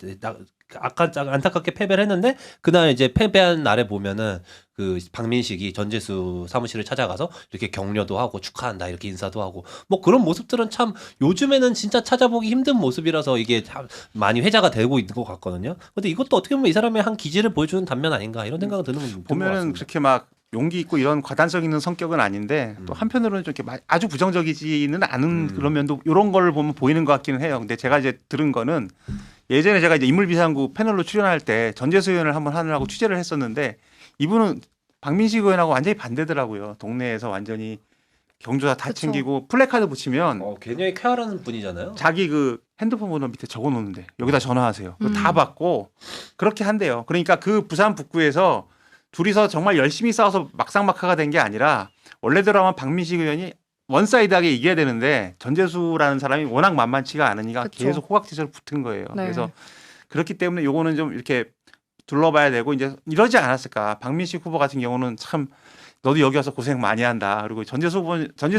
안타깝게 패배를 했는데 그날 이제 패배한 날에 보면은 그 박민식이 전재수 사무실을 찾아가서 이렇게 격려도 하고 축하한다 이렇게 인사도 하고 뭐 그런 모습들은 참 요즘에는 진짜 찾아보기 힘든 모습이라서 이게 참 많이 회자가 되고 있는 것 같거든요. 근데 이것도 어떻게 보면 이 사람의 한 기질을 보여주는 단면 아닌가 이런 생각은 드는 것 보면은 같습니다. 그렇게 막 용기 있고 이런 과단성 있는 성격은 아닌데 또 한편으로는 좀 이렇게 아주 부정적이지는 않은 그런 면도 이런 걸 보면 보이는 것 같기는 해요. 근데 제가 이제 들은 거는 예전에 제가 이제 인물비상구 패널로 출연할 때 전재수 의원을 한번 하느라고 취재를 했었는데 이분은 박민식 의원하고 완전히 반대더라고요. 동네에서 완전히 경조사 다 그쵸. 챙기고 플래카드 붙이면 굉장히 쾌활한 분이잖아요. 자기 그 핸드폰 번호 밑에 적어 놓는데 여기다 전화하세요. 그거 음. 다 받고 그렇게 한대요. 그러니까 그 부산 북구에서 둘이서 정말 열심히 싸워서 막상막하가 된 게 아니라 원래대로라면 박민식 의원이 원사이드하게 이겨야 되는데 전재수라는 사람이 워낙 만만치가 않으니까 그쵸. 계속 호각지절 붙은 거예요. 네. 그래서 그렇기 때문에 요거는 좀 이렇게 둘러봐야 되고 이제 이러지 않았을까. 박민식 후보 같은 경우는 참 너도 여기 와서 고생 많이 한다. 그리고 전재수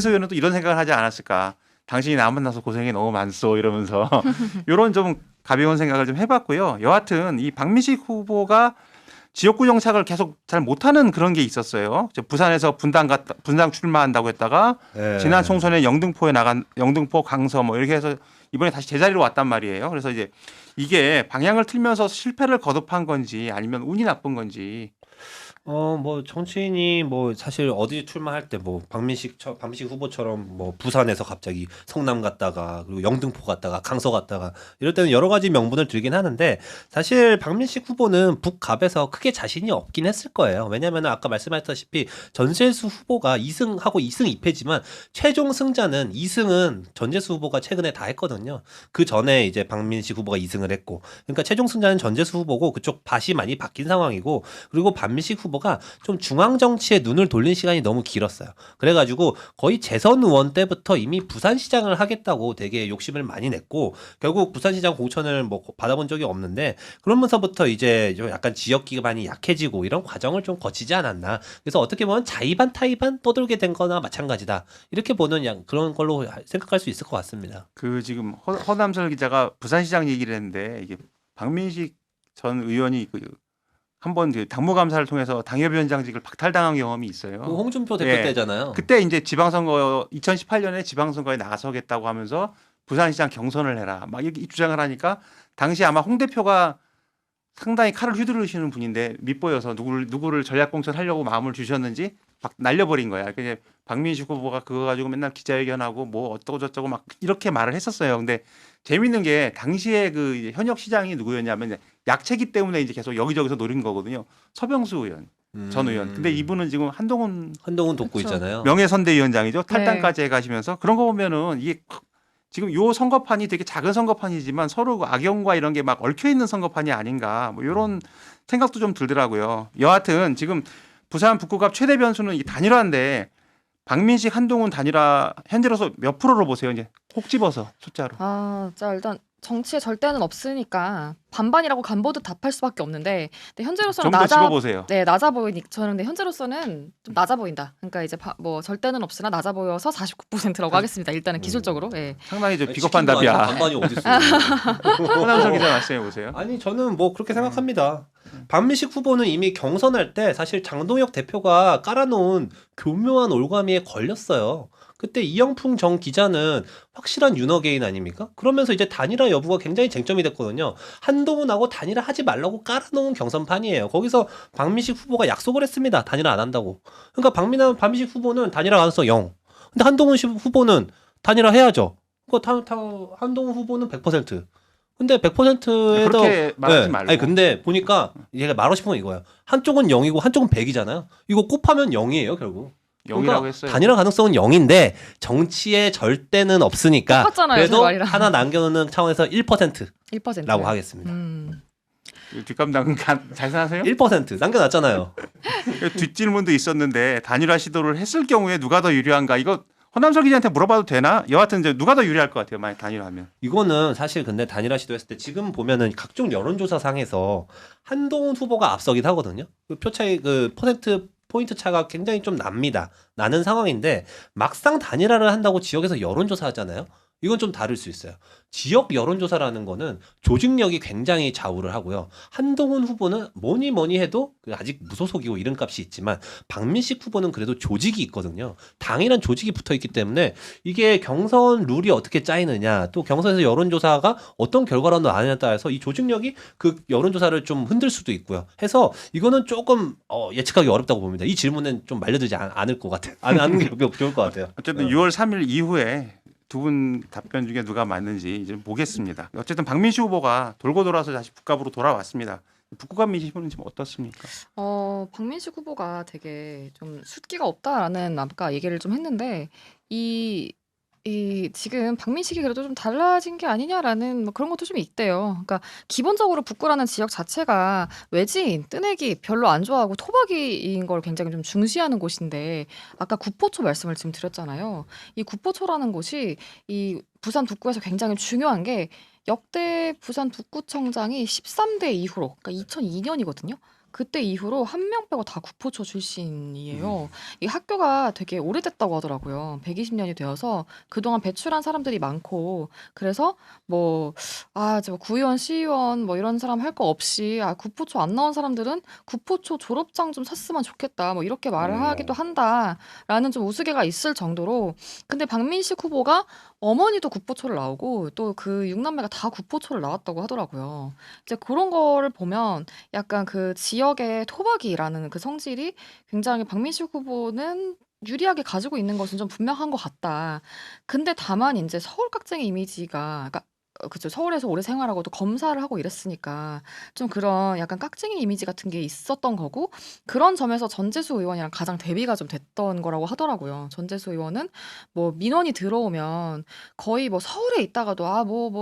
의원은 또 이런 생각을 하지 않았을까. 당신이 나 만나서 고생이 너무 많소 이러면서 이런 좀 가벼운 생각을 좀 해봤고요. 여하튼 이 박민식 후보가 지역구 정착을 계속 잘 못하는 그런 게 있었어요. 부산에서 분당 출마한다고 했다가 네. 지난 총선에 영등포 강서 뭐 이렇게 해서 이번에 다시 제자리로 왔단 말이에요. 그래서 이제 이게 방향을 틀면서 실패를 거듭한 건지 아니면 운이 나쁜 건지. 뭐 정치인이 뭐 사실 어디 출마할 때 뭐 박민식 후보처럼 뭐 부산에서 갑자기 성남 갔다가 그리고 영등포 갔다가 강서 갔다가 이럴 때는 여러 가지 명분을 들긴 하는데 사실 박민식 후보는 북갑에서 크게 자신이 없긴 했을 거예요. 왜냐하면 아까 말씀하셨다시피 전재수 후보가 2승하고 2승 2패지만 최종 승자는 2승은 전재수 후보가 최근에 다 했거든요. 그 전에 이제 박민식 후보가 2승을 했고 그러니까 최종 승자는 전재수 후보고 그쪽 밭이 많이 바뀐 상황이고 그리고 박민식 후보가 좀 중앙 정치에 눈을 돌린 시간이 너무 길었어요. 그래가지고 거의 재선 의원 때부터 이미 부산시장을 하겠다고 되게 욕심을 많이 냈고 결국 부산시장 공천을 뭐 받아본 적이 없는데 그러면서부터 이제 좀 약간 지역 기반이 약해지고 이런 과정을 좀 거치지 않았나. 그래서 어떻게 보면 자의반 타의반 떠들게 된 거나 마찬가지다. 이렇게 보는 그런 걸로 생각할 수 있을 것 같습니다. 그 지금 허남설 기자가 부산시장 얘기를 했는데 이게 박민식 전 의원이 한번 그 당무감사를 통해서 당협위원장직을 박탈당한 경험이 있어요. 그 홍준표 대표 예. 때잖아요. 그때 이제 지방선거 2018년에 지방선거에 나서겠다고 하면서 부산시장 경선을 해라 막 이렇게 주장을 하니까 당시 아마 홍 대표가 상당히 칼을 휘두르시는 분인데 밉보여서 누구를 전략공천하려고 마음을 주셨는지 막 날려버린 거야. 그러니까 이제 박민식 후보가 그거 가지고 맨날 기자회견하고 뭐 어쩌고 저쩌고 막 이렇게 말을 했었어요. 근데 재밌는 게 당시에 그 이제 현역 시장이 누구였냐면 이제 약체기 때문에 이제 계속 여기저기서 노린 거거든요. 서병수 의원, 전 의원. 근데 이분은 지금 한동훈 돕고 그쵸. 있잖아요. 명예선대위원장이죠. 네. 탈당까지 해가시면서 그런 거 보면은 이게 지금 요 선거판이 되게 작은 선거판이지만 서로 악영과 이런 게 막 얽혀 있는 선거판이 아닌가 뭐 이런 생각도 좀 들더라고요. 여하튼 지금 부산 북구갑 최대 변수는 이 단일화인데 박민식 한동훈 단일화 현재로서 몇 프로로 보세요? 이제 콕 집어서 숫자로. 자 일단 정치에 절대는 없으니까 반반이라고 간보듯 답할 수밖에 없는데 근데 현재로서는 좀 더 집어보세요. 낮아 보이니 저는 근데 현재로서는 좀 낮아 보인다. 그러니까 이제 뭐 절대는 없으나 낮아 보여서 49%라고 하겠습니다. 일단은 기술적으로. 예. 상당히 좀 아니, 비겁한 치킨도 아니고 답이야. 반반이 어디 있어요? 허남설 기자 말씀해 보세요. 아니 저는 뭐 그렇게 생각합니다. 박민식 후보는 이미 경선할 때 사실 장동혁 대표가 깔아놓은 교묘한 올가미에 걸렸어요. 그때 이영풍 전 기자는 확실한 윤어게인 아닙니까? 그러면서 이제 단일화 여부가 굉장히 쟁점이 됐거든요. 한동훈하고 단일화 하지 말라고 깔아놓은 경선판이에요. 거기서 박민식 후보가 약속을 했습니다. 단일화 안 한다고. 그러니까 박민식 후보는 단일화 가능성 0. 근데 한동훈 후보는 단일화 해야죠. 한동훈 후보는 100%. 근데 100%에도 그렇게 말하지 말고. 아니 근데 보니까 얘가 말하고 싶은 건 이거예요. 한쪽은 0이고 한쪽은 100이잖아요. 이거 곱하면 0이에요, 결국. 0이라고 했어요. 단일화 가능성은 0인데 정치에 절대는 없으니까 똑같잖아요, 그래도 제 말이랑. 하나 남겨놓는 차원에서 1%라고 1%라고 하겠습니다. 뒷감당은 잘 생각하세요? 1% 남겨놨잖아요. 뒷질문도 있었는데 단일화 시도를 했을 경우에 누가 더 유리한가 이거 허남설 기자한테 물어봐도 되나? 여하튼 이제 누가 더 유리할 것 같아요. 만약 단일화하면. 이거는 사실 근데 단일화 시도했을 때 지금 보면은 각종 여론조사 상에서 한동훈 후보가 앞서긴 하거든요. 그 표 차이 그 포인트 차가 굉장히 좀 납니다. 나는 상황인데 막상 단일화를 한다고 지역에서 여론조사 하잖아요. 이건 좀 다를 수 있어요. 지역 여론조사라는 거는 조직력이 굉장히 좌우를 하고요. 한동훈 후보는 뭐니 해도 아직 무소속이고 이름값이 있지만 박민식 후보는 그래도 조직이 있거든요. 당이란 조직이 붙어 있기 때문에 이게 경선 룰이 어떻게 짜이느냐 또 경선에서 여론조사가 어떤 결과로 나느냐에 따라서 이 조직력이 그 여론조사를 좀 흔들 수도 있고요. 해서 이거는 조금 예측하기 어렵다고 봅니다. 이 질문은 좀 말려들지 않을 것 같아요. 안 하는 게 좋을 것 같아요. 어쨌든 6월 3일 이후에 두 분 답변 중에 누가 맞는지 이제 보겠습니다. 어쨌든 박민식 후보가 돌고 돌아서 다시 북갑으로 돌아왔습니다. 북구갑 민심은 지금 어떻습니까? 박민식 후보가 되게 좀 숫기가 없다라는 아까 얘기를 좀 했는데 이 지금 박민식이 그래도 좀 달라진 게 아니냐라는 뭐 그런 것도 좀 있대요. 그러니까 기본적으로 북구라는 지역 자체가 외지인, 뜨내기 별로 안 좋아하고 토박이인 걸 굉장히 좀 중시하는 곳인데 아까 구포초 말씀을 지금 드렸잖아요. 이 구포초라는 곳이 이 부산 북구에서 굉장히 중요한 게 역대 부산 북구청장이 13대 이후로 그러니까 2002년이거든요. 그때 이후로 한 명 빼고 다 구포초 출신이에요. 이 학교가 되게 오래됐다고 하더라고요. 120년이 되어서 그동안 배출한 사람들이 많고 그래서 저 구의원, 시의원 뭐 이런 사람 할 거 없이 구포초 안 나온 사람들은 구포초 졸업장 좀 샀으면 좋겠다. 뭐 이렇게 말을 하기도 한다라는 좀 우스개가 있을 정도로 근데 박민식 후보가 어머니도 구포초를 나오고 또 그 6남매가 다 구포초를 나왔다고 하더라고요. 이제 그런 거를 보면 약간 그 지역의 토박이라는 그 성질이 굉장히 박민식 후보는 유리하게 가지고 있는 것은 좀 분명한 것 같다. 근데 다만 이제 서울 깍쟁이 이미지가 그러니까 그쵸. 서울에서 오래 생활하고 또 검사를 하고 이랬으니까 좀 그런 약간 깍쟁이 이미지 같은 게 있었던 거고 그런 점에서 전재수 의원이랑 가장 대비가 좀 됐던 거라고 하더라고요. 전재수 의원은 뭐 민원이 들어오면 거의 뭐 서울에 있다가도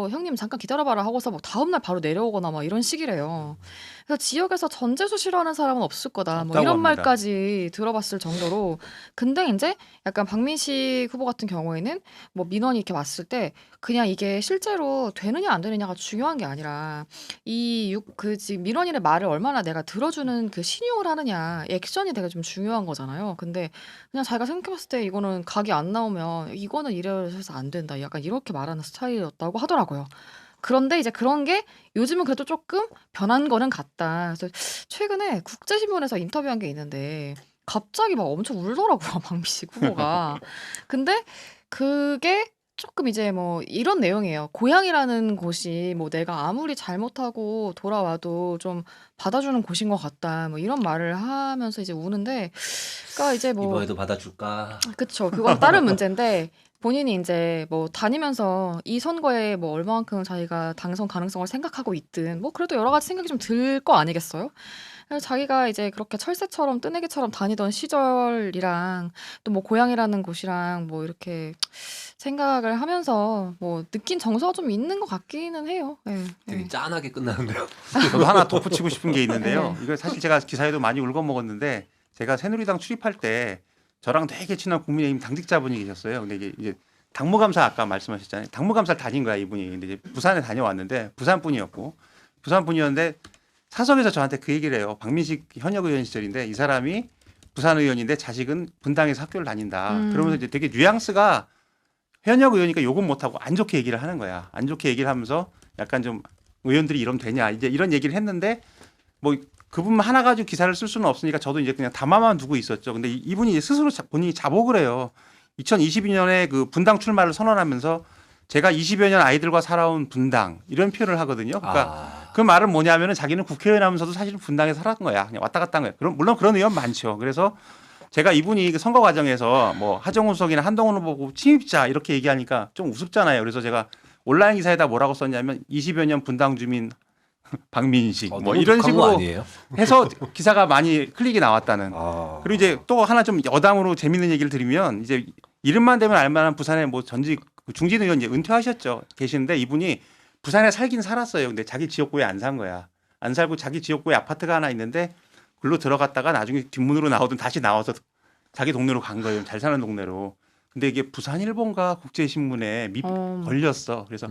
형님 잠깐 기다려봐라 하고서 뭐 다음날 바로 내려오거나 막 이런 식이래요. 그래서 지역에서 전재수 싫어하는 사람은 없을 거다. 뭐 없다고 이런 합니다. 말까지 들어봤을 정도로 근데 이제 약간 박민식 후보 같은 경우에는 뭐 민원이 이렇게 왔을 때 그냥 이게 실제로 되느냐 안 되느냐가 중요한 게 아니라 지금 민원인의 말을 얼마나 내가 들어주는 그 신용을 하느냐 액션이 되게 좀 중요한 거잖아요. 근데 그냥 자기가 생각해봤을 때 이거는 각이 안 나오면 이거는 이래서 안 된다. 약간 이렇게 말하는 스타일이었다고 하더라고요. 그런데 이제 그런 게 요즘은 그래도 조금 변한 거는 같다. 그래서 최근에 국제신문에서 인터뷰한 게 있는데 갑자기 막 엄청 울더라고요. 박민식 후보가. 근데 그게 조금 이제 뭐 이런 내용이에요. 고향이라는 곳이 뭐 내가 아무리 잘못하고 돌아와도 좀 받아주는 곳인 것 같다. 뭐 이런 말을 하면서 이제 우는데, 그러니까 이제 뭐 이번에도 받아줄까? 그쵸. 그건 다른 문제인데 본인이 이제 뭐 다니면서 이 선거에 뭐 얼마만큼 자기가 당선 가능성을 생각하고 있든 뭐 그래도 여러 가지 생각이 좀 들 거 아니겠어요? 그래서 자기가 이제 그렇게 철새처럼 뜨내기처럼 다니던 시절이랑 또 뭐 고향이라는 곳이랑 뭐 이렇게 생각을 하면서 뭐 느낀 정서가 좀 있는 것 같기는 해요. 네, 되게 네. 짠하게 끝나는데요. 저도 하나 덧붙이고 싶은 게 있는데요. 이거 사실 제가 기사에도 많이 울고 먹었는데 제가 새누리당 출입할 때 저랑 되게 친한 국민의힘 당직자분이 계셨어요. 근데 이제 당무감사 아까 말씀하셨잖아요. 당무감사를 다닌 거야 이분이. 근데 이제 부산에 다녀왔는데 부산 분이었는데 사석에서 저한테 그 얘기를 해요. 박민식 현역 의원 시절인데 이 사람이 부산 의원인데 자식은 분당에서 학교를 다닌다. 그러면서 이제 되게 뉘앙스가 현역 의원이니까 욕은 못하고 안 좋게 얘기를 하는 거야. 안 좋게 얘기를 하면서 약간 좀 의원들이 이러면 되냐 이제 이런 얘기를 했는데 뭐 그분만 하나 가지고 기사를 쓸 수는 없으니까 저도 이제 그냥 담아만 두고 있었죠. 근데 이분이 이제 스스로 본인이 자복을 해요. 2022년에 그 분당 출마를 선언하면서 제가 20여 년 아이들과 살아온 분당 이런 표현을 하거든요. 그러니까 그 말은 뭐냐면은 자기는 국회의원 하면서도 사실은 분당에 살았던 거야. 그냥 왔다 갔다 한 거야. 그럼 물론 그런 의원 많죠. 그래서 제가 이분이 그 선거 과정에서 뭐 하정우 수석이나 한동훈 후보 침입자 이렇게 얘기하니까 좀 우습잖아요. 그래서 제가 온라인 기사에다 뭐라고 썼냐면 20여 년 분당 주민 박민식 뭐 너무 이런 독한 거 식으로 아니에요? 해서 기사가 많이 클릭이 나왔다는. 아. 그리고 이제 또 하나 좀 여담으로 재밌는 얘기를 드리면 이제 이름만 되면 알만한 부산의 뭐 전직 중진 의원 이제 은퇴하셨죠. 계시는데 이분이 부산에 살긴 살았어요. 근데 자기 지역구에 안 산 거야. 안 살고 자기 지역구에 아파트가 하나 있는데 글로 들어갔다가 나중에 뒷문으로 나오든 다시 나와서 자기 동네로 간 거예요. 잘 사는 동네로. 근데 이게 부산일보인가 국제신문에 걸렸어. 그래서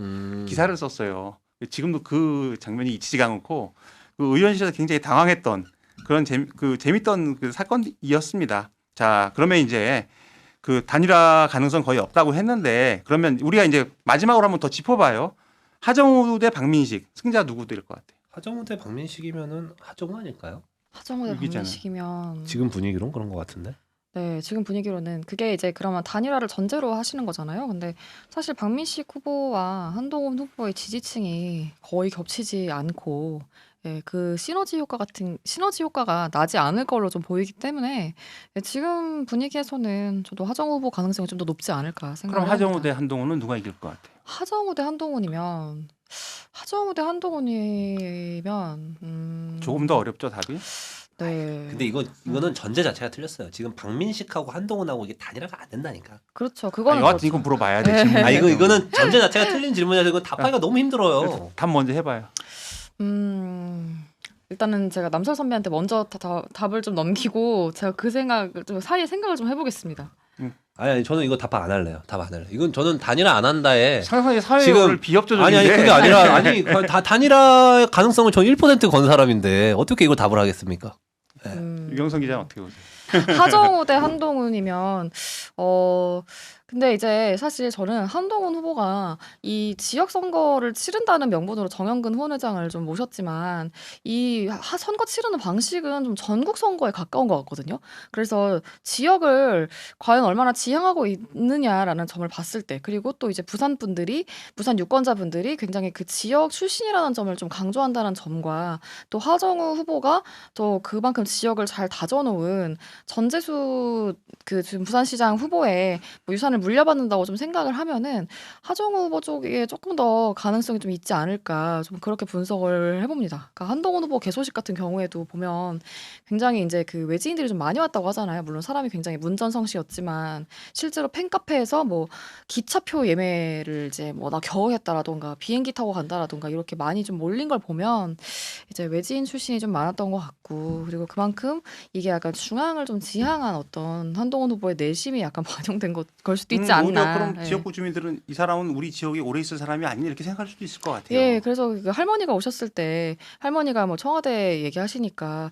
기사를 썼어요. 지금도 그 장면이 잊히지가 않고 그 의원실에서 굉장히 당황했던 그런 재밌던 그 사건이었습니다. 자, 그러면 이제 그 단일화 가능성 거의 없다고 했는데 그러면 우리가 이제 마지막으로 한번 더 짚어봐요. 하정우 대 박민식 승자 누구 될 것 같아요? 하정우 대 박민식이면은 하정우 아닐까요? 하정우 대 이기잖아. 박민식이면 지금 분위기론 그런 것 같은데. 네, 지금 분위기로는 그게 이제 그러면 단일화를 전제로 하시는 거잖아요. 근데 사실 박민식 후보와 한동훈 후보의 지지층이 거의 겹치지 않고 예, 그 시너지 효과가 나지 않을 걸로 좀 보이기 때문에 예, 지금 분위기에서는 저도 하정우 후보 가능성이 좀 더 높지 않을까 그럼 생각을 하정우 합니다. 대 한동훈은 누가 이길 것 같아요? 하정우 대 한동훈이면 조금 더 어렵죠 답이? 네. 근데 이거는 전제 자체가 틀렸어요. 지금 박민식하고 한동훈하고 이게 단일화가 안 된다니까. 그렇죠. 아, 그거는 여하튼 그렇죠. 이건 물어봐야 돼. 네. 질문에. 아 이거는 전제 자체가 틀린 질문이라 이거 답하기가 너무 힘들어요. 답 먼저 해봐요. 일단은 제가 남설 선배한테 먼저 답을 좀 넘기고 제가 그 생각을 좀 사이에 생각을 좀 해보겠습니다. 아니 저는 이거 답 안 할래요. 답 안 할래. 이건 저는 단일화 안 한다에 상상의 사회를 지금- 비협조적인데. 아니 그게 아니라 아니 다 단일화 가능성을 전 1%건 사람인데 어떻게 이걸 답을 하겠습니까? 유경선 기자는 어떻게 보세요? 하정우 대 한동훈이면 근데 이제 사실 저는 한동훈 후보가 이 지역 선거를 치른다는 명분으로 정영근 후원회장을 좀 모셨지만 이 선거 치르는 방식은 좀 전국 선거에 가까운 것 같거든요. 그래서 지역을 과연 얼마나 지향하고 있느냐라는 점을 봤을 때 그리고 또 이제 부산 유권자분들이 굉장히 그 지역 출신이라는 점을 좀 강조한다는 점과 또 하정우 후보가 또 그만큼 지역을 잘 다져놓은 전재수 그 지금 부산시장 후보의 뭐 유산을 물려받는다고 좀 생각을 하면은 하정우 후보 쪽에 조금 더 가능성이 좀 있지 않을까 좀 그렇게 분석을 해봅니다. 그러니까 한동훈 후보 개소식 같은 경우에도 보면 굉장히 이제 그 외지인들이 좀 많이 왔다고 하잖아요. 물론 사람이 굉장히 문전성시였지만 실제로 팬카페에서 뭐 기차표 예매를 이제 뭐 나 겨우 했다라던가 비행기 타고 간다라던가 이렇게 많이 좀 몰린 걸 보면 이제 외지인 출신이 좀 많았던 것 같고 그리고 그만큼 이게 약간 중앙을 좀 지향한 어떤 한동훈 후보의 내심이 약간 반영된 걸 수도 있지 않나. 오히려 그럼 예. 지역구 주민들은 이 사람은 우리 지역에 오래 있을 사람이 아니냐 이렇게 생각할 수도 있을 것 같아요. 예, 그래서 그 할머니가 오셨을 때 할머니가 뭐 청와대 얘기하시니까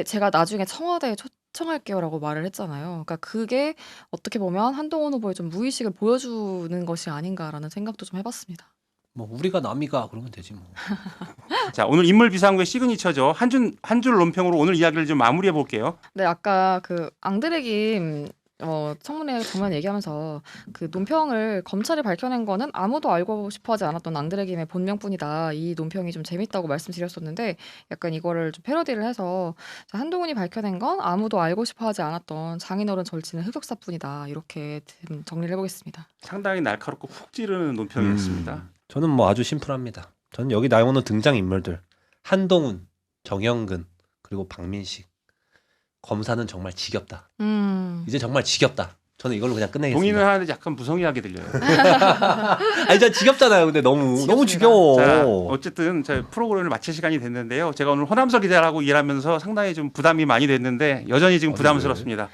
제가 나중에 청와대에 초청할게요라고 말을 했잖아요. 그러니까 그게 어떻게 보면 한동훈 후보의 좀 무의식을 보여주는 것이 아닌가라는 생각도 좀 해봤습니다. 뭐 우리가 남이가 그러면 되지 뭐. 자, 오늘 인물 비상구의 시그니처죠. 한 줄 논평으로 오늘 이야기를 좀 마무리해 볼게요. 네, 아까 그 앙드레김 청문회 장면 얘기하면서 그 논평을 검찰이 밝혀낸 거는 아무도 알고 싶어하지 않았던 앙드레김의 본명뿐이다. 이 논평이 좀 재밌다고 말씀드렸었는데 약간 이거를 좀 패러디를 해서 한동훈이 밝혀낸 건 아무도 알고 싶어하지 않았던 장인어른 절친의 흑역사뿐이다. 이렇게 좀 정리를 해보겠습니다. 상당히 날카롭고 푹 찌르는 논평이었습니다. 저는 뭐 아주 심플합니다. 저는 여기 나오는 등장 인물들 한동훈, 정영근 그리고 박민식 검사는 정말 지겹다. 이제 정말 지겹다. 저는 이걸로 그냥 끝내겠습니다. 동의는 하는데 약간 무성의하게 들려요. 아니 진짜 지겹잖아요. 근데 너무 지겹습니다. 지겨워. 자, 어쨌든 저희 프로그램을 마칠 시간이 됐는데요. 제가 오늘 호남서 기자라고 일하면서 상당히 좀 부담이 많이 됐는데 여전히 지금 부담스럽습니다.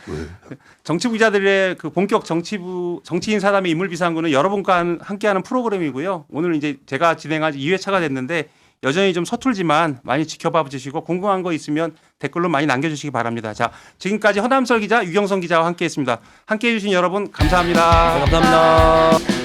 정치부 기자들의 그 본격 정치인 사담의 인물 비상구는 여러분과 함께하는 프로그램이고요. 오늘 이제 제가 진행한 2회차가 됐는데 여전히 좀 서툴지만 많이 지켜봐 주시고 궁금한 거 있으면 댓글로 많이 남겨주시기 바랍니다. 자, 지금까지 허남설 기자, 유경선 기자와 함께했습니다. 함께해 주신 여러분 감사합니다. 감사합니다.